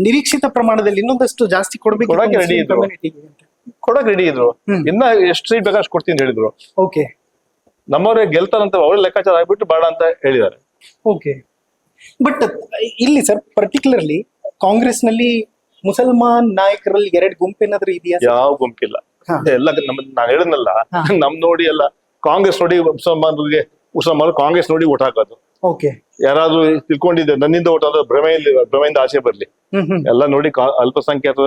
ನಿರೀಕ್ಷಿತ ಪ್ರಮಾಣದಲ್ಲಿ ಇನ್ನೊಂದಷ್ಟು ಜಾಸ್ತಿ ಕೊಡಕ್ಕೆ ರೆಡಿ ಇದ್ರು. ಇನ್ನ ಎಷ್ಟು ಸೀಟ್ ಬೇಕಾಷ್ಟು ಕೊಡ್ತೀನಿ ಹೇಳಿದ್ರು. ಓಕೆ, ನಮ್ಮವ್ರೆ ಗೆಲ್ತಾರಂತ ಅವ್ರ ಲೆಕ್ಕಾಚಾರ ಆಗ್ಬಿಟ್ಟು ಬೇಡ ಅಂತ ಹೇಳಿದ್ದಾರೆ. ಓಕೆ, ಬಟ್ ಇಲ್ಲಿ ಸರ್ ಪರ್ಟಿಕ್ಯುಲರ್ಲಿ ಕಾಂಗ್ರೆಸ್ ನಲ್ಲಿ ಮುಸಲ್ಮಾನ್ ನಾಯಕರಲ್ಲಿ 2 ಗುಂಪೇನಾದ್ರೂ ಇದೆಯಾ? ಯಾವ ಗುಂಪಿಲ್ಲ, ಎಲ್ಲ ನಾನು ಹೇಳಿದ್ನಲ್ಲ, ನಮ್ ನೋಡಿ ಎಲ್ಲ ಕಾಂಗ್ರೆಸ್ ನೋಡಿ ಮುಸಲ್ಮಾನರು ಕಾಂಗ್ರೆಸ್ ನೋಡಿ ಓಟ್ ಹಾಕೋದು. ಓಕೆ, ಯಾರಾದ್ರೂ ತಿಳ್ಕೊಂಡಿದ್ದೆ ನನ್ನಿಂದ ಓಟ್ ಅಂದ್ರೆ ಭ್ರಮೆಯಿಂದ ಆಸೆ ಬರ್ಲಿ, ಎಲ್ಲ ನೋಡಿ ಅಲ್ಪಸಂಖ್ಯಾತರು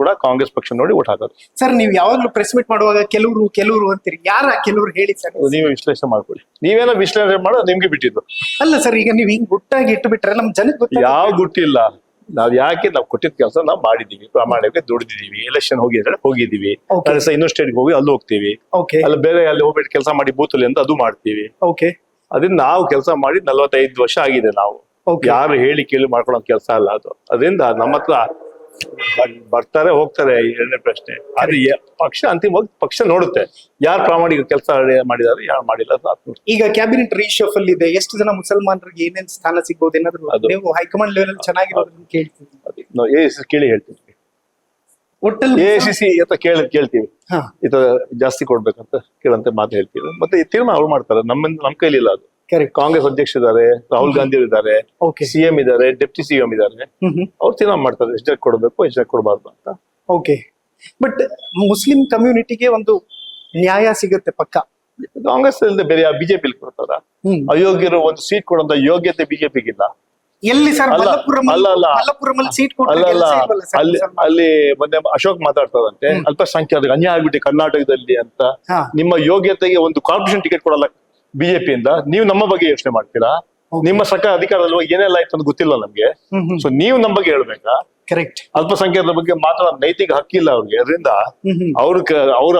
ಕೂಡ ಕಾಂಗ್ರೆಸ್ ಪಕ್ಷ ನೋಡಿ ಓಟ್ ಹಾಕೋದು. ಸರ್, ನೀವು ಯಾವಾಗ್ಲೂ ಪ್ರೆಸ್ ಮೀಟ್ ಮಾಡುವಾಗ ಕೆಲವರು ಅಂತೀರಿ, ಯಾರ ಕೆಲವರು ಹೇಳಿ ಸರ್? ನೀವೇ ವಿಶ್ಲೇಷಣೆ ಮಾಡ್ಕೊಳ್ಳಿ. ನೀವೇನೋ ವಿಶ್ಲೇಷಣೆ ಮಾಡೋದು ನಿಮ್ಗೆ ಬಿಟ್ಟಿದ್ದು. ಅಲ್ಲ ಸರ್, ಈಗ ನೀವು ಹಿಂಗ್ ಗುಟ್ಟಾಗಿ ಇಟ್ಟು ಬಿಟ್ರೆ ನಮ್ ಜನಕ್ಕೆ ಗೊತ್ತ. ಯಾವ ಗುಟ್ಟಿಲ್ಲ, ನಾವು ಕೊಟ್ಟಿದ್ದ ಕೆಲಸ ನಾವು ಮಾಡಿದೀವಿ, ಪ್ರಾಮಾಣಿಕ ದುಡಿದಿದೀವಿ. ಎಲೆಕ್ಷನ್ ಹೋಗಿದೀವಿ, ಇನ್ನೊಂದು ಸ್ಟೇಟ್ಗೆ ಹೋಗಿ ಅಲ್ಲಿ ಹೋಗ್ತೀವಿ, ಅಲ್ಲಿ ಬೇರೆ ಅಲ್ಲಿ ಹೋಗ್ಬಿಟ್ಟು ಕೆಲಸ ಮಾಡಿ ಬೂತಲ್ಲಿ ಅಂತ ಅದು ಮಾಡ್ತೀವಿ. ಅದರಿಂದ ನಾವು ಕೆಲಸ ಮಾಡಿ 45 ವರ್ಷ ಆಗಿದೆ. ನಾವು ಯಾರು ಹೇಳಿ ಕೇಳಿ ಮಾಡ್ಕೊಳ್ಳೋ ಕೆಲಸ ಅಲ್ಲ ಅದು. ಅದರಿಂದ ನಮ್ಮ ಹತ್ರ ಬರ್ತಾರೆ ಹೋಗ್ತಾರೆ, ಎರಡನೇ ಪ್ರಶ್ನೆ. ಆದ್ರೆ ಪಕ್ಷ ಅಂತಿಮವಾಗಿ ಪಕ್ಷ ನೋಡುತ್ತೆ ಯಾರು ಪ್ರಾಮಾಣಿಕ ಕೆಲಸ ಮಾಡಿದಾರೆ, ಯಾರು ಮಾಡಿಲ್ಲ. ಈಗ ಕ್ಯಾಬಿನೆಟ್ ರೀಶಫಲ್ ಇದೆ, ಎಷ್ಟು ಜನ ಮುಸಲ್ಮಾನರಿಗೆ ಏನೇನ್ ಸ್ಥಾನ ಸಿಗ್ಬೋದು ಏನಾದ್ರು ನೀವು ಹೈಕಮಾಂಡ್ ಲೆವೆಲ್ ಚೆನ್ನಾಗಿರೋದನ್ನ ಕೇಳ್ತೀವಿ, ಕೇಳಿ ಹೇಳ್ತೀವಿ. ಒಟ್ಟಲ್ಲಿ AICC ಅಂತ ಕೇಳ್ತೀವಿ, ಈ ತರ ಜಾಸ್ತಿ ಕೊಡ್ಬೇಕಂತ ಕೇಳಂತ ಮಾತು ಹೇಳ್ತೀವಿ. ಮತ್ತೆ ತೀರ್ಮಾನ ಅವ್ರು ಮಾಡ್ತಾರೆ, ನಮ್ ಕೈಲಿ ಇಲ್ಲ ಅದು. ಕಾಂಗ್ರೆಸ್ ಅಧ್ಯಕ್ಷ ಇದ್ದಾರೆ, ರಾಹುಲ್ ಗಾಂಧಿ ಇದ್ದಾರೆ, CM ಇದ್ದಾರೆ, ಡೆಪ್ಟಿ CM ಇದ್ದಾರೆ. ಅವ್ರು ತೀರ್ಮಾನ ಮಾಡ್ತಾರೆ ಎಷ್ಟು ಜನ ಕೊಡ್ಬೇಕು, ಎಷ್ಟು ಜನ ಕೊಡಬಾರ್ದು ಅಂತ. ಓಕೆ, ಬಟ್ ಮುಸ್ಲಿಂ ಕಮ್ಯುನಿಟಿಗೆ ಒಂದು ನ್ಯಾಯ ಸಿಗುತ್ತೆ ಪಕ್ಕ. ಕಾಂಗ್ರೆಸ್ ಇಲ್ಲದೆ ಬೇರೆ ಬಿಜೆಪಿ ಕೊಡ್ತಾರ? ಅಯೋಗ್ಯರು ಒಂದು ಸೀಟ್ ಕೊಡುವಂತ ಯೋಗ್ಯತೆ ಬಿಜೆಪಿಗಿಲ್ಲ. ಎಲ್ಲಿ ಸರ್? ಅಲ್ಲಿ ಮೊನ್ನೆ ಅಶೋಕ್ ಮಾತಾಡ್ತಾರಂತೆ, ಅಲ್ಪಸಂಖ್ಯಾತರಿಗೆ ಅನ್ಯಾಯ ಆಗ್ಬಿಟ್ಟು ಕರ್ನಾಟಕದಲ್ಲಿ ಅಂತ. ನಿಮ್ಮ ಯೋಗ್ಯತೆಗೆ ಒಂದು ಕಾರ್ಪೊರೇಷನ್ ಟಿಕೆಟ್ ಕೊಡಲ್ಲ ಬಿಜೆಪಿಯಿಂದ. ನೀವು ನಮ್ಮ ಬಗ್ಗೆ ಯೋಚನೆ ಮಾಡ್ತೀರಾ? ನಿಮ್ಮ ಸರ್ಕಾರ ಅಧಿಕಾರದಲ್ಲಿ ಏನೆಲ್ಲ ಆಯ್ತು ಅಂತ ಗೊತ್ತಿಲ್ಲ ನಮ್ಗೆ. ಸೊ ನೀವು ನಮ್ಮ ಬಗ್ಗೆ ಹೇಳ್ಬೇಕಾ? ಕರೆಕ್ಟ್. ಅಲ್ಪಸಂಖ್ಯಾತರ ಬಗ್ಗೆ ಮಾತಾಡೋ ನೈತಿಕ ಹಕ್ಕಿಲ್ಲ ಅವ್ರಿಗೆ. ಅದರಿಂದ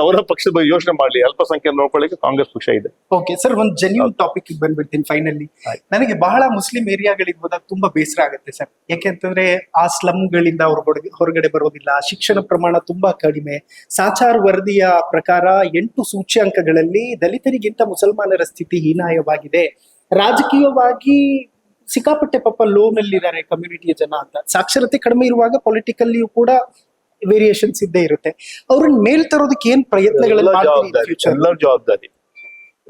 ಅವರ ಪಕ್ಷದ ಬಗ್ಗೆ ಯೋಚನೆ ಮಾಡ್ಲಿ. ಅಲ್ಪಸಂಖ್ಯಾತ ನೋಡ್ಕೊಳ್ಳಿಕ್ಕೆ ಕಾಂಗ್ರೆಸ್ ಪಕ್ಷ ಇದೆ. ಓಕೆ ಸರ್, ಒಂದು ಜೆನ್ಯೂನ್ ಟಾಪಿಕ್ ಬಂದ್ಬಿಡ್ತೀನಿ ಫೈನಲಿ. ನನಗೆ ಬಹಳ ಮುಸ್ಲಿಂ ಏರಿಯಾಗಳಿಗೆ ಹೋದಾಗ ತುಂಬಾ ಬೇಸರ ಆಗುತ್ತೆ ಸರ್. ಯಾಕೆಂತಂದ್ರೆ ಆ ಸ್ಲಮ್ಗಳಿಂದ ಅವ್ರು ಹೊರಗಡೆ ಬರೋದಿಲ್ಲ, ಶಿಕ್ಷಣ ಪ್ರಮಾಣ ತುಂಬಾ ಕಡಿಮೆ. ಸಾಚಾರ್ ವರದಿಯ ಪ್ರಕಾರ 8 ಸೂಚ್ಯಂಕಗಳಲ್ಲಿ ದಲಿತರಿಗಿಂತ ಮುಸಲ್ಮಾನರ ಸ್ಥಿತಿ ಹೀನಾಯವಾಗಿದೆ. ರಾಜಕೀಯವಾಗಿ ಸಿಕ್ಕಾಪಟ್ಟೆ ಪಾಪ ಲೋನಲ್ಲಿದ್ದಾರೆ ಕಮ್ಯುನಿಟಿಯ ಜನ ಅಂತ. ಸಾಕ್ಷರತೆ ಕಡಿಮೆ ಇರುವಾಗ ಪೊಲಿಟಿಕಲ್ಲಿಯೂ ಕೂಡ ವೇರಿಯೇಷನ್ಸ್ ಇದ್ದೇ ಇರುತ್ತೆ. ಅವ್ರನ್ನ ಮೇಲ್ ತರೋದಕ್ಕೆ ಏನ್ ಪ್ರಯತ್ನಗಳನ್ನ ಮಾಡ್ತೀರಿ ಫ್ಯೂಚರ್? ಎಲ್ಲರ ಜವಾಬ್ದಾರಿ,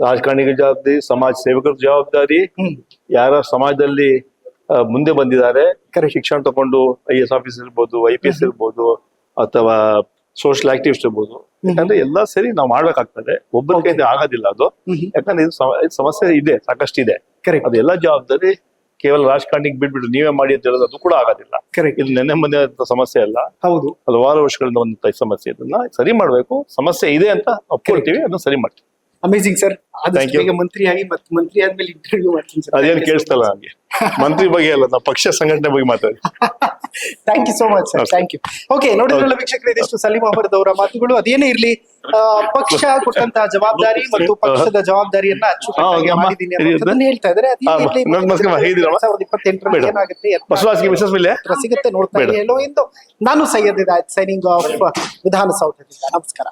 ರಾಜಕಾರಣಿಗಳ ಜವಾಬ್ದಾರಿ, ಸಮಾಜ ಸೇವಕರ ಜವಾಬ್ದಾರಿ. ಯಾರ ಸಮಾಜದಲ್ಲಿ ಮುಂದೆ ಬಂದಿದ್ದಾರೆ, ಶಿಕ್ಷಣ ತಗೊಂಡು IAS ಆಫೀಸರ್ ಇರ್ಬೋದು, IPS ಇರ್ಬೋದು, ಅಥವಾ ಸೋಷಿಯಲ್ ಆಕ್ಟಿವಿಸ್ಟ್ ಇರ್ಬೋದು. ಯಾಕಂದ್ರೆ ಎಲ್ಲಾ ಸೇರಿ ನಾವು ಮಾಡ್ಬೇಕಾಗ್ತದೆ. ಒಬ್ಬರ ಕೈಯಿಂದ ಆಗೋದಿಲ್ಲ ಅದು. ಯಾಕಂದ್ರೆ ಇದು ಸಮಸ್ಯೆ ಇದೆ, ಸಾಕಷ್ಟಿದೆ. ಅದು ಎಲ್ಲ ಜವಾಬ್ದಾರಿ ಕೇವಲ ರಾಜಕಾರಣಿಗೆ ಬಿಟ್ಬಿಟ್ಟು ನೀವೇ ಮಾಡಿ ಅಂತ ಹೇಳೋದು ಅದು ಕೂಡ ಆಗೋದಿಲ್ಲ. ಇದು ನೆನ್ನೆ ಮೊನ್ನೆ ಸಮಸ್ಯೆ ಅಲ್ಲ, ಹೌದು, ಹಲವಾರು ವರ್ಷಗಳಿಂದ ಬಂದಂತ ಸಮಸ್ಯೆ. ಇದನ್ನ ಸರಿ ಮಾಡ್ಬೇಕು. ಸಮಸ್ಯೆ ಇದೆ ಅಂತ ಒಪ್ಕೊಳ್ತೀವಿ, ಅದನ್ನ ಸರಿ ಮಾಡ್ತೀವಿ. Amazing sir. ಬೇಗ ಮಂತ್ರಿಯಾಗಿ ಮತ್ತೆ ಮಂತ್ರಿ ಆದ್ಮೇಲೆ ಇಂಟರ್ವ್ಯೂ ಮಾಡ್ತೀನಿ ಸರ್. ಅದೇನು ಕೇಳಿಸ್ತಲ್ಲ ನಮ್ಗೆ. ಮಂತ್ರಿ ಬಗ್ಗೆ ಅಲ್ಲ, ನಾವು ಪಕ್ಷ ಸಂಘಟನೆ ಬಗ್ಗೆ ಮಾತಾಡಿ. Thank you so much sir. Thank you. Okay, ನೋಡಿದ್ರಲ್ಲ ವೀಕ್ಷಕರೇ, ಇದಿಷ್ಟು ಸಲೀಂ ಅಹಮದ್ ಅವರ ಮಾತುಗಳು. ಅದೇನೇ ಇರ್ಲಿ, ಪಕ್ಷ ಕೊಟ್ಟಂತಹ ಜವಾಬ್ದಾರಿ ಮತ್ತು ಪಕ್ಷದ ಜವಾಬ್ದಾರಿಯನ್ನ ಅಚ್ಚುಕಟ್ಟಾಗಿ ಮಾಡಿದ್ದೀನಿ ಅನ್ನೋದನ್ನ ಹೇಳ್ತಾ ಇದ್ದಾರೆ. 2028 ಏನಾಗುತ್ತೆ ಸಿಗುತ್ತೆ, ನೋಡ್ತಾ ಇರಿ. ಎಲ್ಲೋ ಎಂದು ನಾನು ಸೈಯದ್ ಹಿದಾಯತ್, ಸೈನಿಂಗ್ ಆಫ್ ವಿಧಾನಸೌಧದಿಂದ. ನಮಸ್ಕಾರ.